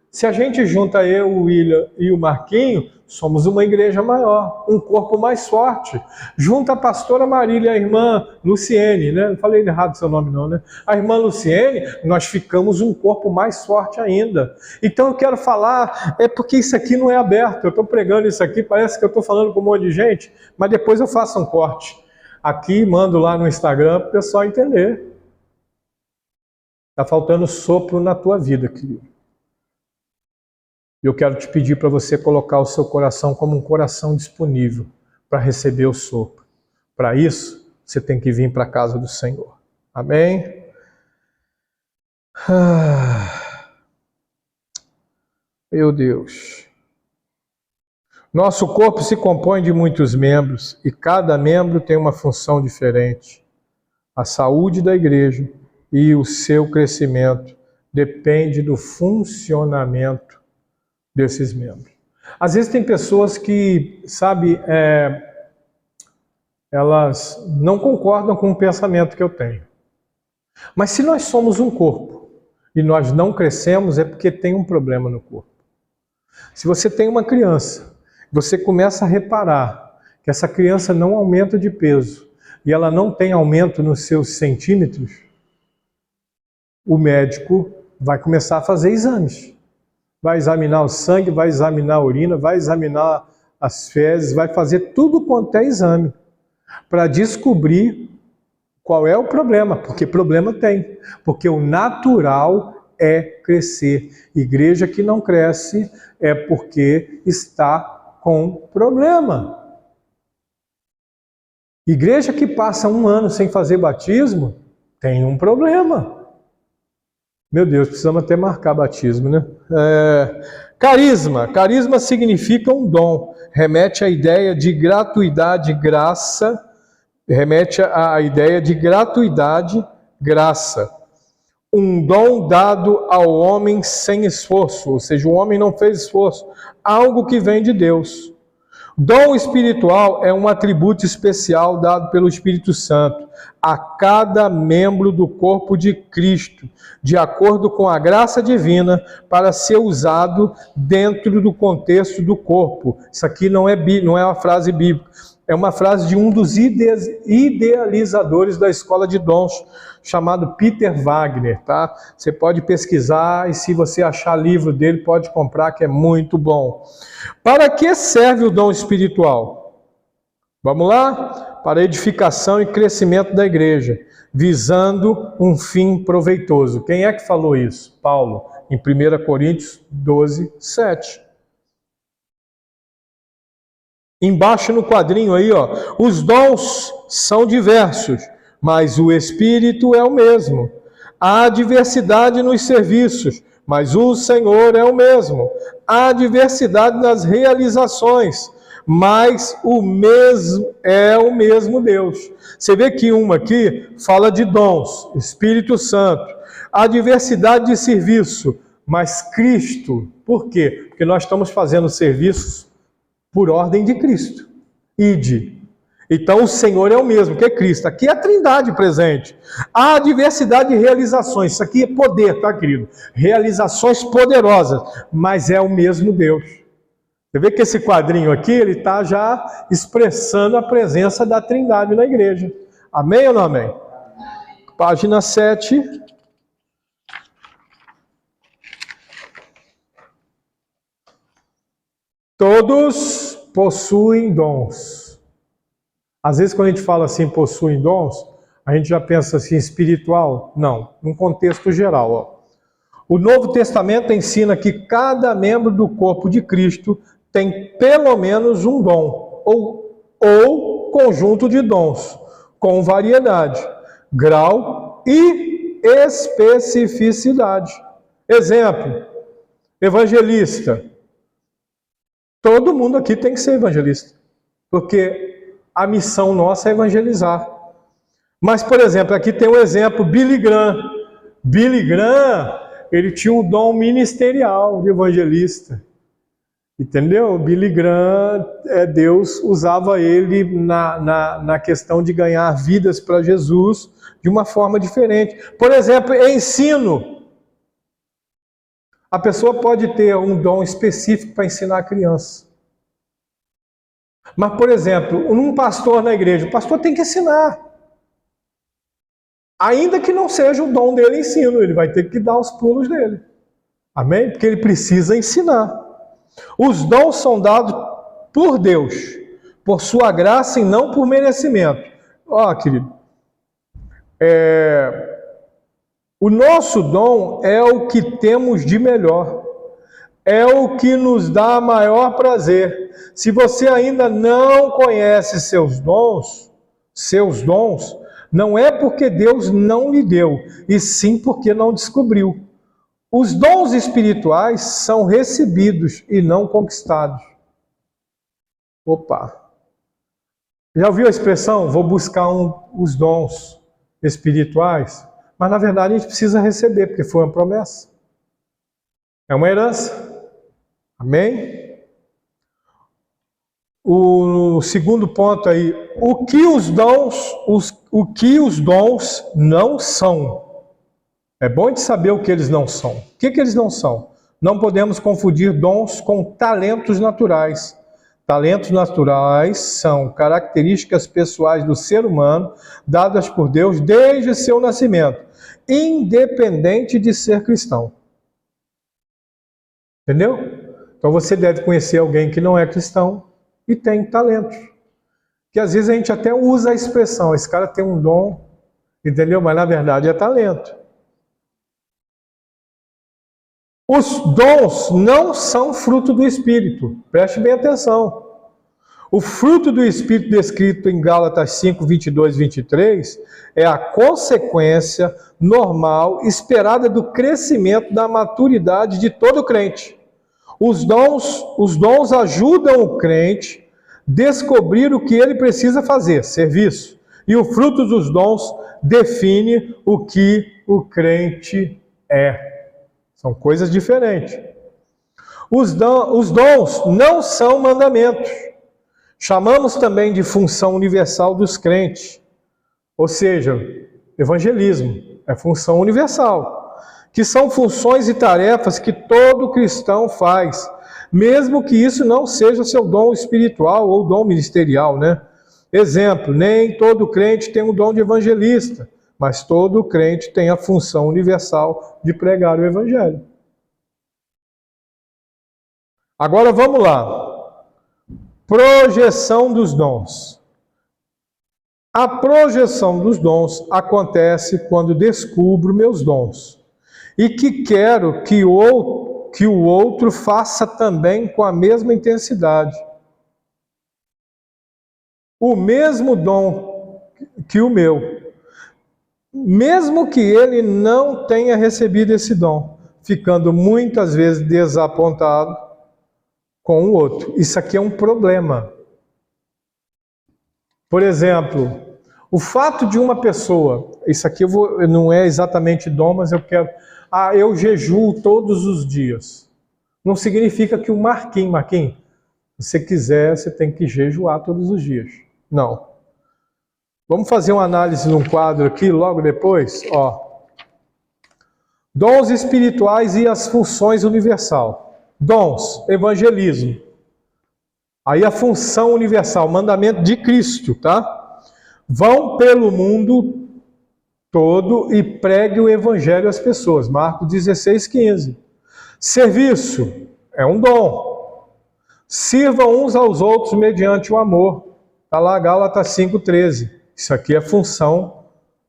Se a gente junta eu, o William e o Marquinho, somos uma igreja maior, um corpo mais forte. Junta a pastora Marília e a irmã Luciene, né? Não falei errado seu nome não, né? A irmã Luciene, nós ficamos um corpo mais forte ainda. Então eu quero falar, é porque isso aqui não é aberto. Eu estou pregando isso aqui, parece que eu estou falando com um monte de gente, mas depois eu faço um corte. Aqui, mando lá no Instagram para o pessoal entender. Está faltando sopro na tua vida, querido. Eu quero te pedir para você colocar o seu coração como um coração disponível para receber o sopro. Para isso, você tem que vir para a casa do Senhor. Amém? Meu Deus. Nosso corpo se compõe de muitos membros e cada membro tem uma função diferente. A saúde da igreja e o seu crescimento depende do funcionamento desses membros. Às vezes tem pessoas que, sabe, elas não concordam com o pensamento que eu tenho. Mas se nós somos um corpo e nós não crescemos, é porque tem um problema no corpo. Se você tem uma criança, você começa a reparar que essa criança não aumenta de peso e ela não tem aumento nos seus centímetros, o médico vai começar a fazer exames. Vai examinar o sangue, vai examinar a urina, vai examinar as fezes, vai fazer tudo quanto é exame para descobrir qual é o problema, porque problema tem. Porque o natural é crescer. Igreja que não cresce é porque está com problema. Igreja que passa 1 ano sem fazer batismo tem um problema. Meu Deus, precisamos até marcar batismo, né? Carisma. Carisma significa um dom. Remete à ideia de gratuidade, graça. Remete à ideia de gratuidade, graça. um dom dado ao homem sem esforço, ou seja, o homem não fez esforço, algo que vem de Deus. Dom espiritual é um atributo especial dado pelo Espírito Santo a cada membro do corpo de Cristo, de acordo com a graça divina, para ser usado dentro do contexto do corpo. Isso aqui não é uma frase bíblica, é uma frase de um dos idealizadores da escola de dons, chamado Peter Wagner, tá? Você pode pesquisar e se você achar livro dele, pode comprar, que é muito bom. Para que serve o dom espiritual? Vamos lá? Para edificação e crescimento da igreja, visando um fim proveitoso. Quem é que falou isso? Paulo, em 1 Coríntios 12, 7. Embaixo no quadrinho aí, ó, os dons são diversos, mas o Espírito é o mesmo. Há diversidade nos serviços, mas o Senhor é o mesmo. Há diversidade nas realizações, mas o mesmo é o mesmo Deus. Você vê que uma aqui fala de dons, Espírito Santo. Há diversidade de serviço, mas Cristo. Por quê? Porque nós estamos fazendo serviços por ordem de Cristo. Ide. Então o Senhor é o mesmo, que é Cristo. Aqui é a Trindade presente. Há diversidade de realizações. Isso aqui é poder, tá, querido? Realizações poderosas, mas é o mesmo Deus. Você vê que esse quadrinho aqui, ele está já expressando a presença da Trindade na igreja. Amém ou não amém? Página 7. Todos possuem dons. Às vezes, quando a gente fala assim, possuem dons, a gente já pensa assim, espiritual? Não, num contexto geral. Ó. O Novo Testamento ensina que cada membro do corpo de Cristo tem pelo menos um dom, ou conjunto de dons, com variedade, grau e especificidade. Exemplo, evangelista. Todo mundo aqui tem que ser evangelista, porque a missão nossa é evangelizar. Mas, por exemplo, aqui tem um exemplo, Billy Graham. Billy Graham, ele tinha um dom ministerial de evangelista. Entendeu? Billy Graham, Deus usava ele na questão de ganhar vidas para Jesus de uma forma diferente. Por exemplo, ensino. A pessoa pode ter um dom específico para ensinar a criança. Mas, por exemplo, um pastor na igreja, o pastor tem que ensinar. Ainda que não seja o dom dele ensino, ele vai ter que dar os pulos dele. Amém? Porque ele precisa ensinar. Os dons são dados por Deus, por sua graça e não por merecimento. Ó, querido, o nosso dom é o que temos de melhor, é o que nos dá maior prazer. Se você ainda não conhece seus dons, não é porque Deus não lhe deu, e sim porque não descobriu. Os dons espirituais são recebidos e não conquistados. Opa! Já ouviu a expressão, vou buscar os dons espirituais? Mas na verdade a gente precisa receber, porque foi uma promessa. É uma herança. Amém? O segundo ponto aí, o que os dons não são. É bom de saber o que eles não são. O que eles não são? Não podemos confundir dons com talentos naturais. Talentos naturais são características pessoais do ser humano, dadas por Deus desde seu nascimento, independente de ser cristão. Entendeu? Então você deve conhecer alguém que não é cristão e tem talentos. Que às vezes a gente até usa a expressão, esse cara tem um dom, entendeu? Mas na verdade é talento. Os dons não são fruto do Espírito. Preste bem atenção. O fruto do Espírito descrito em Gálatas 5, 22 e 23 é a consequência normal esperada do crescimento da maturidade de todo crente. Os dons ajudam o crente a descobrir o que ele precisa fazer, serviço, E o fruto dos dons define o que o crente é. São coisas diferentes. Os dons não são mandamentos. Chamamos também de função universal dos crentes. Ou seja, evangelismo é função universal, que são funções e tarefas que todo cristão faz, mesmo que isso não seja seu dom espiritual ou dom ministerial, né? Exemplo, nem todo crente tem o dom de evangelista, mas todo crente tem a função universal de pregar o evangelho. Agora vamos lá. Projeção dos dons. A projeção dos dons acontece quando descubro meus dons e que quero que o outro faça também com a mesma intensidade. O mesmo dom que o meu, mesmo que ele não tenha recebido esse dom, ficando muitas vezes desapontado com o outro. Isso aqui é um problema. Por exemplo, o fato de uma pessoa, isso aqui não é exatamente dom, mas eu quero, eu jejuo todos os dias. Não significa que o Marquinhos, se você quiser, você tem que jejuar todos os dias. Não. Vamos fazer uma análise num quadro aqui, logo depois, ó. Dons espirituais e as funções universal. Dons, evangelismo. Aí a função universal, mandamento de Cristo, tá? Vão pelo mundo todo e pregue o evangelho às pessoas. Marcos 16:15. Serviço é um dom. Sirvam uns aos outros mediante o amor. Está lá Gálatas 5:13. Isso aqui é função,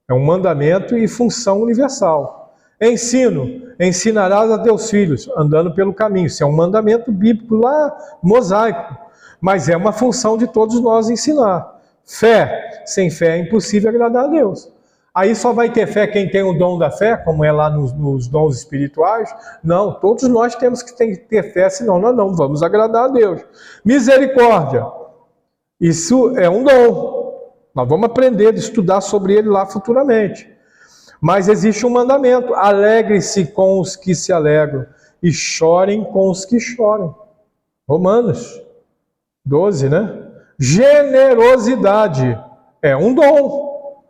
é um mandamento e função universal. Ensino, ensinarás a teus filhos, andando pelo caminho. Isso é um mandamento bíblico lá, mosaico. Mas é uma função de todos nós ensinar. Fé, sem fé é impossível agradar a Deus. Aí só vai ter fé quem tem o dom da fé, como é lá nos dons espirituais? Não, todos nós temos que ter fé, senão nós não vamos agradar a Deus. Misericórdia, isso é um dom. Nós vamos aprender, estudar sobre ele lá futuramente. Mas existe um mandamento: alegre-se com os que se alegram e chorem com os que choram. Romanos 12, né? Generosidade é um dom.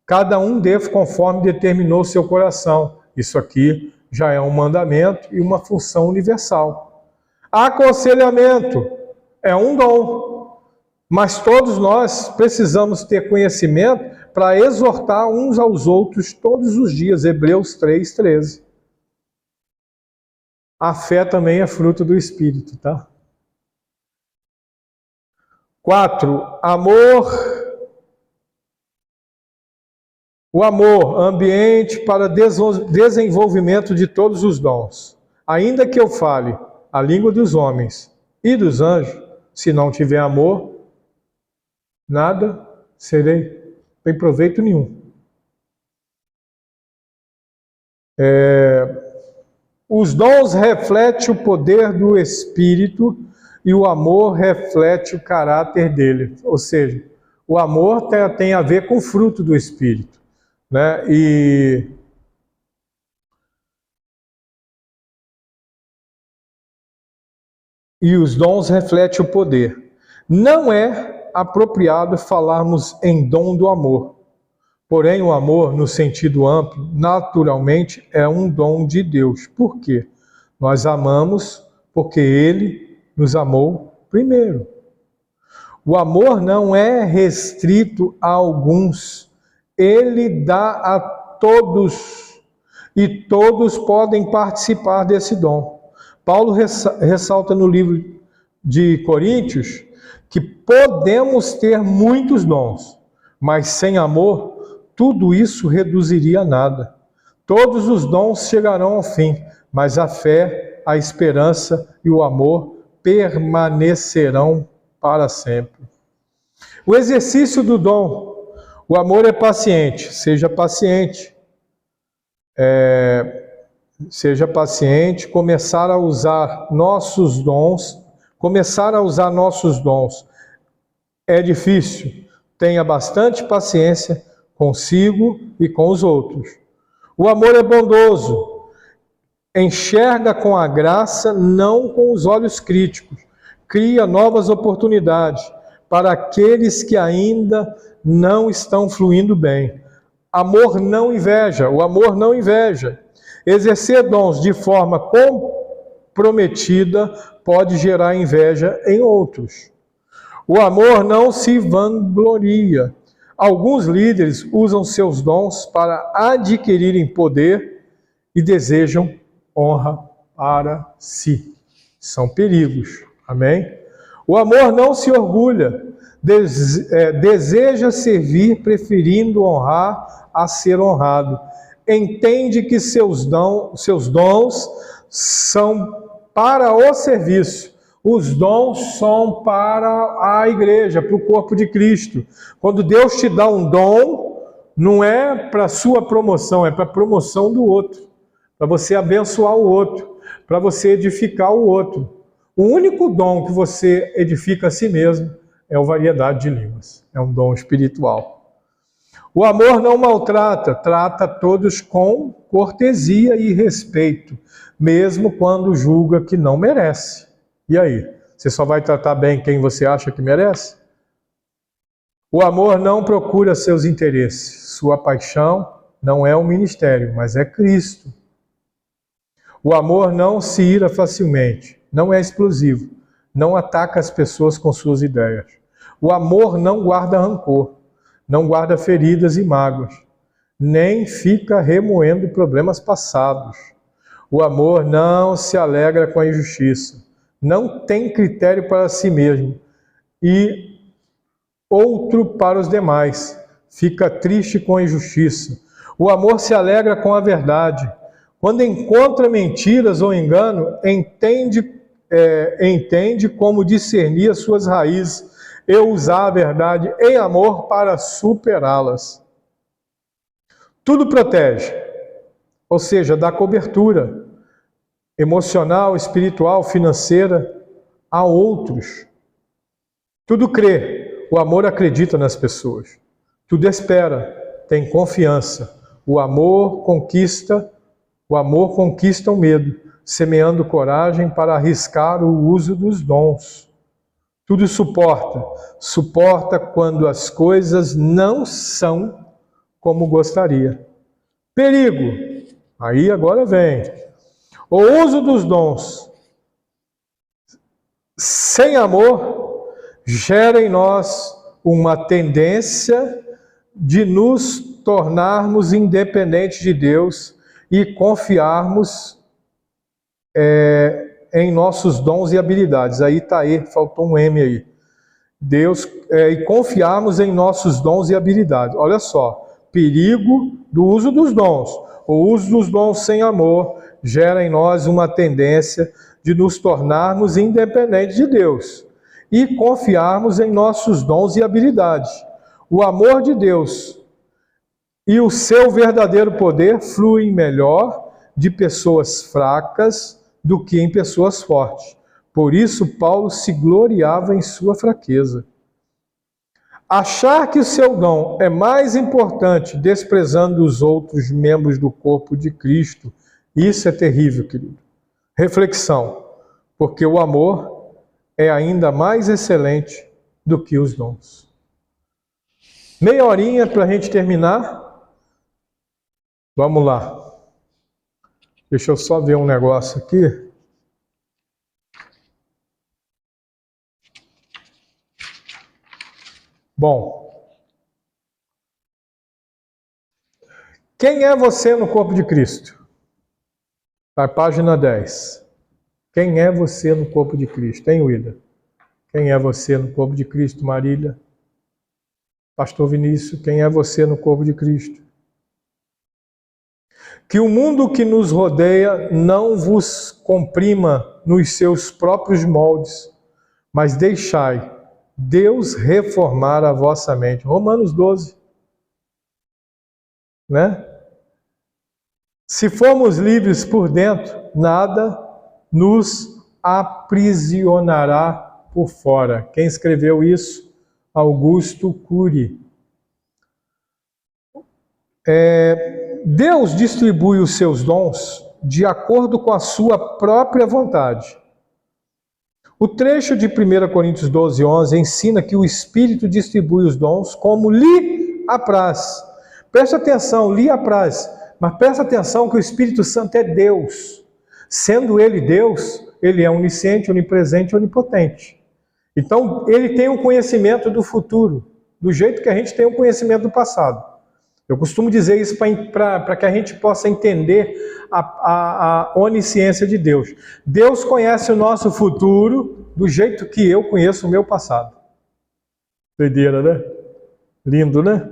Cada um deve conforme determinou seu coração. Isso aqui já é um mandamento e uma função universal. Aconselhamento é um dom. Mas todos nós precisamos ter conhecimento para exortar uns aos outros todos os dias. Hebreus 3:13. A fé também é fruto do Espírito, tá? 4. Amor. O amor, ambiente para desenvolvimento de todos os dons. Ainda que eu fale a língua dos homens e dos anjos, se não tiver amor, nada serei, não tem proveito nenhum. Os dons refletem o poder do Espírito e o amor reflete o caráter dele. Ou seja, o amor tem a ver com o fruto do Espírito, né? E os dons refletem o poder. Não é apropriado falarmos em dom do amor. Porém, o amor, no sentido amplo, naturalmente é um dom de Deus. Por quê? Nós amamos porque Ele nos amou primeiro. O amor não é restrito a alguns. Ele dá a todos. E todos podem participar desse dom. Paulo ressalta no livro de Coríntios que podemos ter muitos dons, mas sem amor, tudo isso reduziria a nada. Todos os dons chegarão ao fim, mas a fé, a esperança e o amor permanecerão para sempre. O exercício do dom. O amor é paciente, seja paciente. Seja paciente, começar a usar nossos dons é difícil. Tenha bastante paciência consigo e com os outros. O amor é bondoso, enxerga com a graça, não com os olhos críticos. Cria novas oportunidades para aqueles que ainda não estão fluindo bem. Amor não inveja, o amor não inveja. Exercer dons de forma comprometida pode gerar inveja em outros. O amor não se vangloria. Alguns líderes usam seus dons para adquirirem poder e desejam honra para si. São perigos. Amém? O amor não se orgulha. Deseja servir preferindo honrar a ser honrado. Entende que seus dons são para o serviço. Os dons são para a igreja, para o corpo de Cristo. Quando Deus te dá um dom, não é para a sua promoção, é para a promoção do outro. Para você abençoar o outro, para você edificar o outro. O único dom que você edifica a si mesmo é a variedade de línguas. É um dom espiritual. O amor não maltrata, trata todos com cortesia e respeito, mesmo quando julga que não merece. E aí? Você só vai tratar bem quem você acha que merece? O amor não procura seus interesses. Sua paixão não é o ministério, mas é Cristo. O amor não se ira facilmente, não é explosivo, não ataca as pessoas com suas ideias. O amor não guarda rancor, não guarda feridas e mágoas, nem fica remoendo problemas passados. O amor não se alegra com a injustiça, não tem critério para si mesmo e outro para os demais. Fica triste com a injustiça. O amor se alegra com a verdade. Quando encontra mentiras ou engano, entende como discernir as suas raízes e usar a verdade em amor para superá-las. Tudo protege, ou seja, dá cobertura emocional, espiritual, financeira a outros. Tudo crê, o amor acredita nas pessoas. Tudo espera, tem confiança. O amor conquista o medo, semeando coragem para arriscar o uso dos dons. Tudo suporta quando as coisas não são como gostaria. Perigo, aí agora vem. O uso dos dons sem amor gera em nós uma tendência de nos tornarmos independentes de Deus e confiarmos em nossos dons e habilidades. Aí está aí, faltou um M aí. E confiarmos em nossos dons e habilidades. Olha só, perigo do uso dos dons. O uso dos dons sem amor gera em nós uma tendência de nos tornarmos independentes de Deus e confiarmos em nossos dons e habilidades. O amor de Deus e o seu verdadeiro poder fluem melhor de pessoas fracas do que em pessoas fortes. Por isso, Paulo se gloriava em sua fraqueza. Achar que o seu dom é mais importante, desprezando os outros membros do corpo de Cristo, isso é terrível, querido. Reflexão, porque o amor é ainda mais excelente do que os dons. Meia horinha para a gente terminar. Vamos lá. Deixa eu só ver um negócio aqui. Bom, quem é você no corpo de Cristo? Na página 10. Quem é você no corpo de Cristo? Hein, Willa? Quem é você no corpo de Cristo, Marília? Pastor Vinícius, quem é você no corpo de Cristo? Que o mundo que nos rodeia não vos comprima nos seus próprios moldes, mas deixai Deus reformar a vossa mente. Romanos 12. Né? Se formos livres por dentro, nada nos aprisionará por fora. Quem escreveu isso? Augusto Cury. Deus distribui os seus dons de acordo com a sua própria vontade. O trecho de 1 Coríntios 12, 11 ensina que o Espírito distribui os dons como lhe apraz. Presta atenção, lhe apraz. Mas presta atenção que o Espírito Santo é Deus. Sendo Ele Deus, Ele é onisciente, onipresente e onipotente. Então, Ele tem um conhecimento do futuro, do jeito que a gente tem um conhecimento do passado. Eu costumo dizer isso para que a gente possa entender a onisciência de Deus. Deus conhece o nosso futuro do jeito que eu conheço o meu passado. Doideira, né? Lindo, né?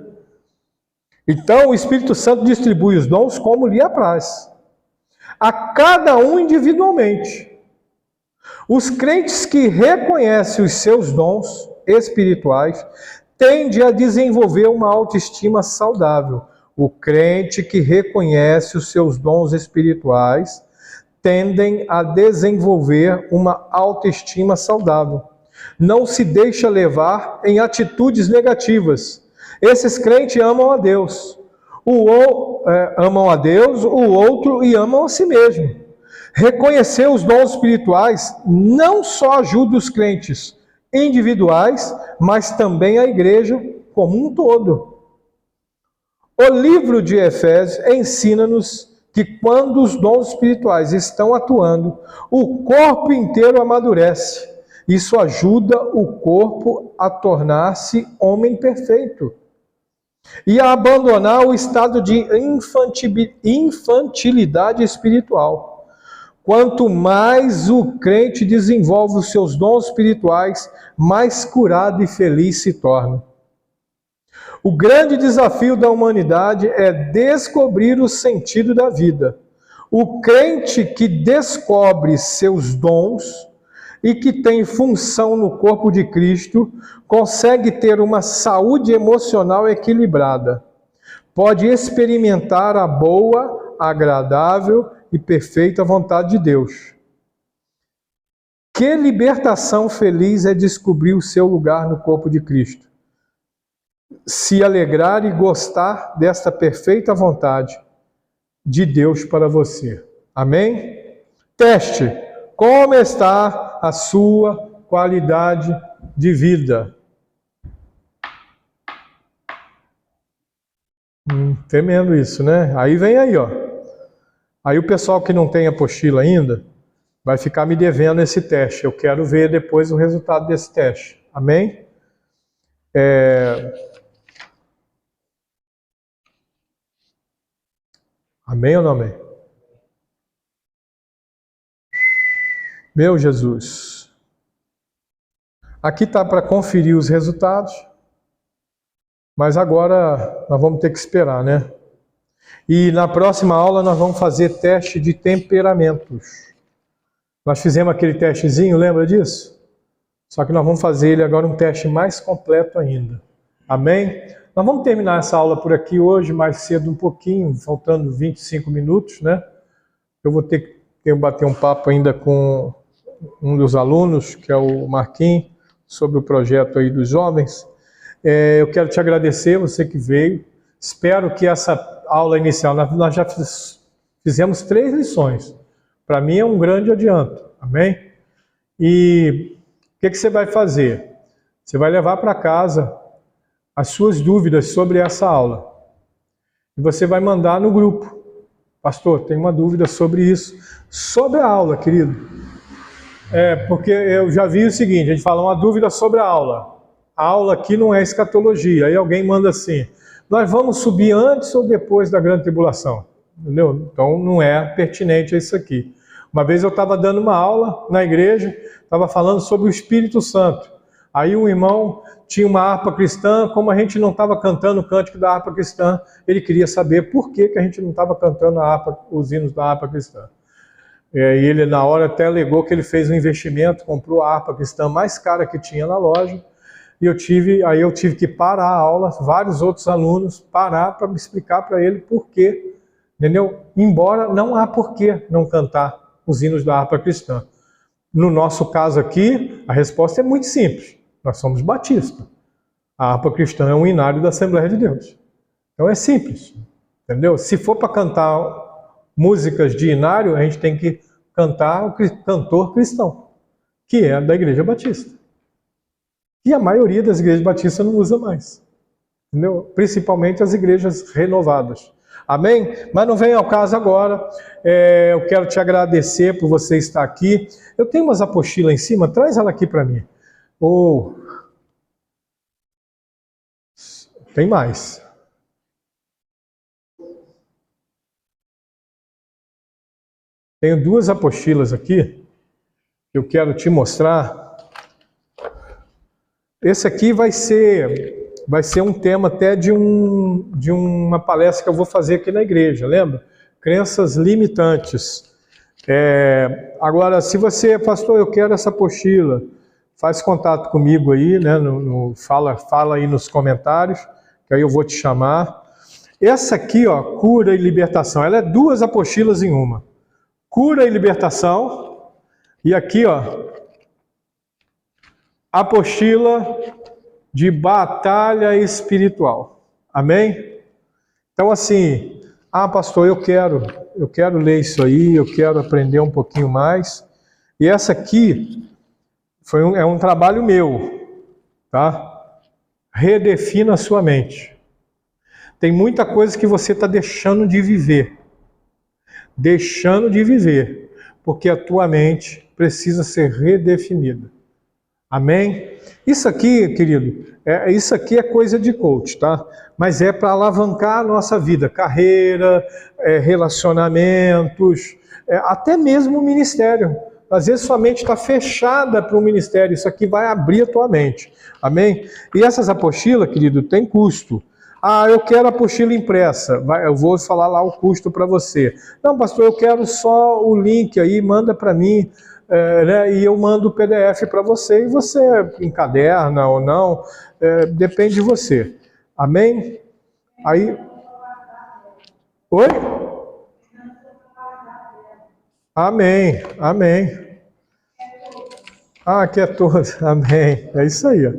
Então, o Espírito Santo distribui os dons como lhe apraz, a cada um individualmente. Os crentes que reconhecem os seus dons espirituais tendem a desenvolver uma autoestima saudável. O crente que reconhece os seus dons espirituais tendem a desenvolver uma autoestima saudável. Não se deixa levar em atitudes negativas. Esses crentes amam a Deus. Amam a Deus, o outro e amam a si mesmo. Reconhecer os dons espirituais não só ajuda os crentes individuais, mas também a igreja como um todo. O livro de Efésios ensina-nos que quando os dons espirituais estão atuando, o corpo inteiro amadurece. Isso ajuda o corpo a tornar-se homem perfeito e a abandonar o estado de infantilidade espiritual. Quanto mais o crente desenvolve os seus dons espirituais, mais curado e feliz se torna. O grande desafio da humanidade é descobrir o sentido da vida. O crente que descobre seus dons e que tem função no corpo de Cristo, consegue ter uma saúde emocional equilibrada. Pode experimentar a boa, agradável e perfeita vontade de Deus. Que libertação feliz é descobrir o seu lugar no corpo de Cristo. Se alegrar e gostar desta perfeita vontade de Deus para você. Amém? Teste. Como está a sua qualidade de vida? Tremendo isso, né? Aí vem aí, ó. Aí o pessoal que não tem apostila ainda vai ficar me devendo esse teste. Eu quero ver depois o resultado desse teste. Amém? Amém ou não amém? Meu Jesus. Aqui está para conferir os resultados. Mas agora nós vamos ter que esperar, né? E na próxima aula nós vamos fazer teste de temperamentos. Nós fizemos aquele testezinho, lembra disso? Só que nós vamos fazer ele agora um teste mais completo ainda. Amém? Nós vamos terminar essa aula por aqui hoje, mais cedo um pouquinho, faltando 25 minutos, né? Eu vou ter que bater um papo ainda com um dos alunos, que é o Marquinhos, sobre o projeto aí dos jovens. Eu quero te agradecer, você que veio. Espero que essa aula inicial, nós já fizemos 3 lições. Para mim é um grande adianto, amém? E o que você vai fazer? Você vai levar para casa as suas dúvidas sobre essa aula. E você vai mandar no grupo. Pastor, tem uma dúvida sobre isso. Sobre a aula, querido. Porque eu já vi o seguinte, a gente fala uma dúvida sobre a aula. A aula aqui não é escatologia. Aí alguém manda assim, nós vamos subir antes ou depois da grande tribulação? Entendeu? Então não é pertinente a isso aqui. Uma vez eu estava dando uma aula na igreja, estava falando sobre o Espírito Santo. Aí um irmão tinha uma harpa cristã, como a gente não estava cantando o cântico da harpa cristã, ele queria saber por que a gente não estava cantando os hinos da harpa cristã. E ele na hora até alegou que ele fez um investimento, comprou a harpa cristã mais cara que tinha na loja, e eu tive que parar a aula, vários outros alunos parar para me explicar para ele por quê, entendeu? Embora não há por que não cantar os hinos da harpa cristã. No nosso caso aqui, a resposta é muito simples. Nós somos batistas. A harpa cristã é um inário da Assembleia de Deus. Então é simples, entendeu? Se for para cantar músicas de inário, a gente tem que cantar o cantor cristão, que é da Igreja Batista. E a maioria das igrejas batistas não usa mais, entendeu? Principalmente as igrejas renovadas. Amém? Mas não vem ao caso agora. Eu quero te agradecer por você estar aqui. Eu tenho umas apostilas em cima, traz ela aqui para mim. Tem mais. Tenho duas apostilas aqui que eu quero te mostrar. Esse aqui vai ser um tema até de uma palestra que eu vou fazer aqui na igreja, lembra? Crenças limitantes. Agora, se você, pastor, eu quero essa apostila, faz contato comigo aí, né? Fala aí nos comentários, que aí eu vou te chamar. Essa aqui, ó, cura e libertação, ela é duas apostilas em uma. Cura e libertação, e aqui, ó, apostila de batalha espiritual. Amém? Então, assim, pastor, eu quero ler isso aí, eu quero aprender um pouquinho mais. E essa aqui é um trabalho meu, tá? Redefina a sua mente. Tem muita coisa que você está deixando de viver. Porque a tua mente precisa ser redefinida. Amém? Isso aqui, querido, isso aqui é coisa de coach, tá? Mas é para alavancar a nossa vida, carreira, relacionamentos, até mesmo o ministério. Às vezes sua mente está fechada para o ministério, isso aqui vai abrir a tua mente. Amém? E essas apostilas, querido, tem custo. Eu quero a apostila impressa. Eu vou falar lá o custo para você. Não, pastor, eu quero só o link aí, manda para mim, né, e eu mando o PDF para você, e você encaderna ou não, depende de você. Amém? Aí... Oi? Amém, amém. Que é todo, amém. É isso aí, ó.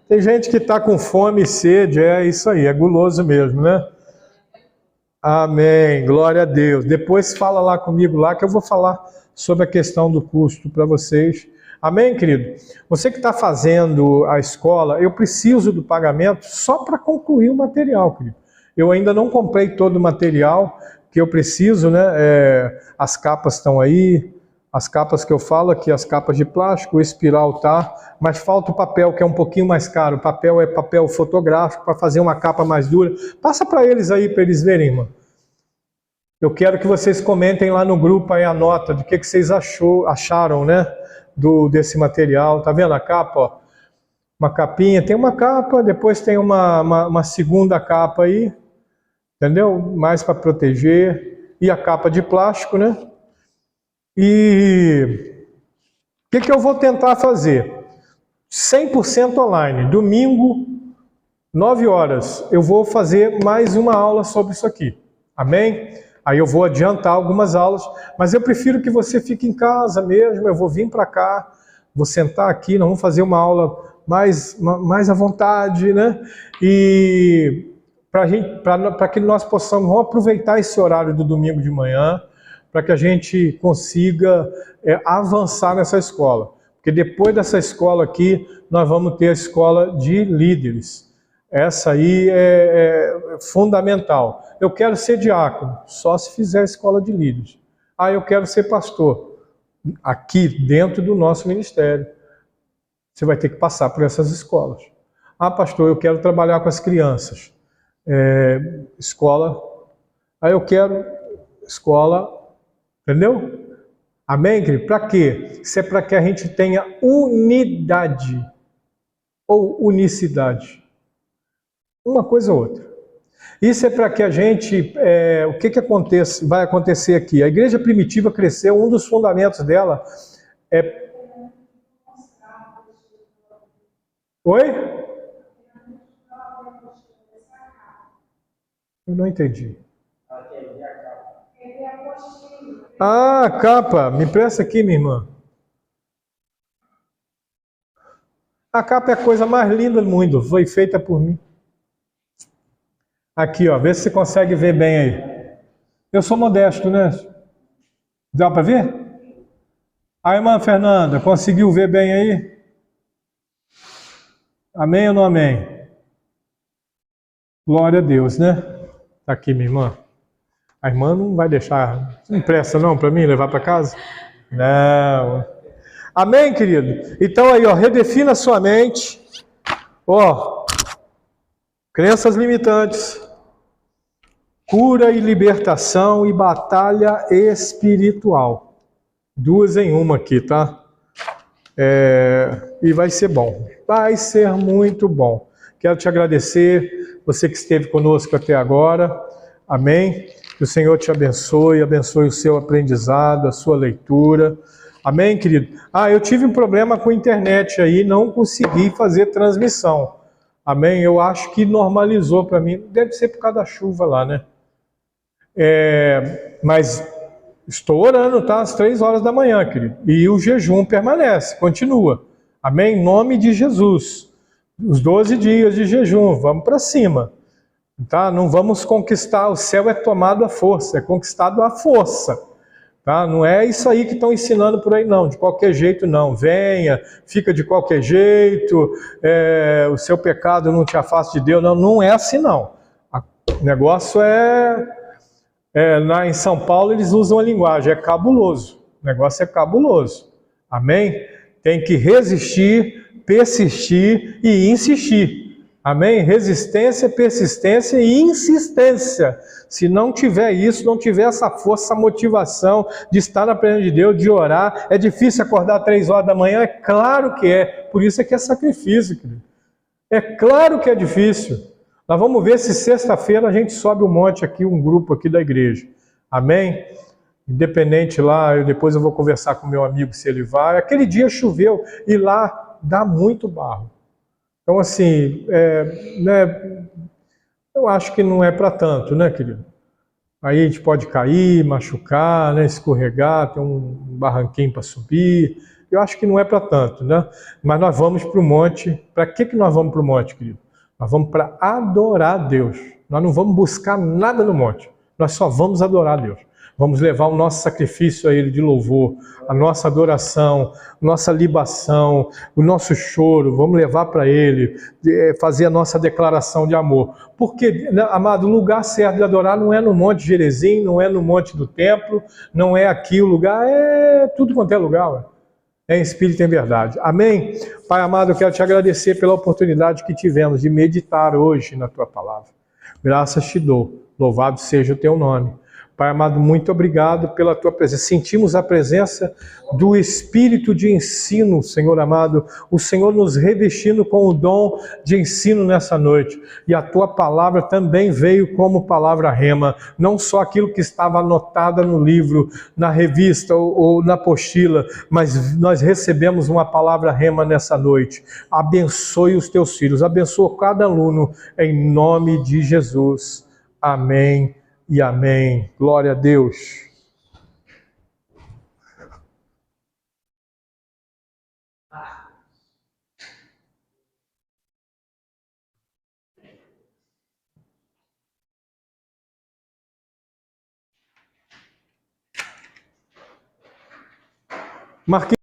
Tem gente que está com fome e sede, é isso aí, é guloso mesmo, né? Amém, glória a Deus. Depois fala lá comigo lá que eu vou falar sobre a questão do custo para vocês. Amém, querido? Você que está fazendo a escola, eu preciso do pagamento só para concluir o material, querido. Eu ainda não comprei todo o material que eu preciso, né? As capas estão aí, as capas que eu falo aqui, as capas de plástico, o espiral tá, mas falta o papel, que é um pouquinho mais caro. O papel é papel fotográfico, para fazer uma capa mais dura. Passa para eles aí, para eles verem, mano. Eu quero que vocês comentem lá no grupo aí a nota, do que vocês acharam, né? Desse material. Tá vendo a capa, ó? Uma capinha, tem uma capa, depois tem uma segunda capa aí, entendeu? Mais para proteger. E a capa de plástico, né? E o que eu vou tentar fazer? 100% online. Domingo, 9 horas, eu vou fazer mais uma aula sobre isso aqui. Amém? Aí eu vou adiantar algumas aulas, mas eu prefiro que você fique em casa mesmo. Eu vou vir para cá, vou sentar aqui, nós vamos fazer uma aula mais à vontade, né? E para que nós vamos aproveitar esse horário do domingo de manhã, para que a gente consiga avançar nessa escola. Porque depois dessa escola aqui, nós vamos ter a escola de líderes. Essa aí é fundamental. Eu quero ser diácono, só se fizer a escola de líderes. Eu quero ser pastor, aqui dentro do nosso ministério. Você vai ter que passar por essas escolas. Pastor, eu quero trabalhar com as crianças. Escola. Eu quero escola. Entendeu? Amém, querido? Para quê? Isso é para que a gente tenha unidade ou unicidade. Uma coisa ou outra. Isso é para que a gente... o que vai acontecer aqui? A igreja primitiva cresceu, um dos fundamentos dela é... Oi? Eu não entendi. Capa. Me presta aqui, minha irmã. A capa é a coisa mais linda do mundo, foi feita por mim. Aqui, ó, vê se você consegue ver bem aí. Eu sou modesto, né? Dá para ver? A irmã Fernanda, conseguiu ver bem aí? Amém ou não amém? Glória a Deus, né? Tá aqui, minha irmã. A irmã não vai deixar, não presta não para mim levar para casa? Não. Amém, querido? Então aí, ó, redefina a sua mente. Ó, crenças limitantes, cura e libertação e batalha espiritual. Duas em uma aqui, tá? E vai ser bom. Vai ser muito bom. Quero te agradecer, você que esteve conosco até agora. Amém? Que o Senhor te abençoe, abençoe o seu aprendizado, a sua leitura. Amém, querido? Eu tive um problema com a internet aí, não consegui fazer transmissão. Amém? Eu acho que normalizou para mim. Deve ser por causa da chuva lá, né? Mas estou orando, tá? Às 3 horas da manhã, querido. E o jejum permanece, continua. Amém? Em nome de Jesus. Os 12 dias de jejum, vamos para cima. Tá? Não vamos conquistar, o céu é tomado à força, é conquistado à força. Tá? Não é isso aí que estão ensinando por aí, não. De qualquer jeito, não. Venha, fica de qualquer jeito, o seu pecado não te afasta de Deus. Não, não é assim, não. O negócio lá em São Paulo eles usam a linguagem, é cabuloso. O negócio é cabuloso. Amém? Tem que resistir, persistir e insistir. Amém? Resistência, persistência e insistência. Se não tiver isso, não tiver essa força, essa motivação de estar na presença de Deus, de orar, é difícil acordar 3 horas da manhã? É claro que é. Por isso é que é sacrifício, querido. É claro que é difícil. Nós vamos ver se sexta-feira a gente sobe um monte aqui, um grupo aqui da igreja. Amém? Independente lá, depois eu vou conversar com meu amigo se ele vai. Aquele dia choveu e lá dá muito barro. Então, assim, né, eu acho que não é para tanto, né, querido? Aí a gente pode cair, machucar, né, escorregar, tem um barranquinho para subir. Eu acho que não é para tanto, né? Mas nós vamos para o monte. Para que nós vamos para o monte, querido? Nós vamos para adorar a Deus. Nós não vamos buscar nada no monte. Nós só vamos adorar a Deus. Vamos levar o nosso sacrifício a Ele de louvor, a nossa adoração, nossa libação, o nosso choro, vamos levar para Ele, fazer a nossa declaração de amor. Porque, amado, o lugar certo de adorar não é no Monte Gerezim, não é no Monte do Templo, não é aqui o lugar, é tudo quanto é lugar, ué. É em espírito e em verdade. Amém? Pai amado, eu quero te agradecer pela oportunidade que tivemos de meditar hoje na Tua Palavra. Graças te dou, louvado seja o Teu nome. Pai amado, muito obrigado pela Tua presença. Sentimos a presença do Espírito de ensino, Senhor amado. O Senhor nos revestindo com o dom de ensino nessa noite. E a Tua palavra também veio como palavra rema. Não só aquilo que estava anotada no livro, na revista ou na apostila, mas nós recebemos uma palavra rema nessa noite. Abençoe os Teus filhos, abençoa cada aluno, em nome de Jesus. Amém. E amém. Glória a Deus. Marquinhos.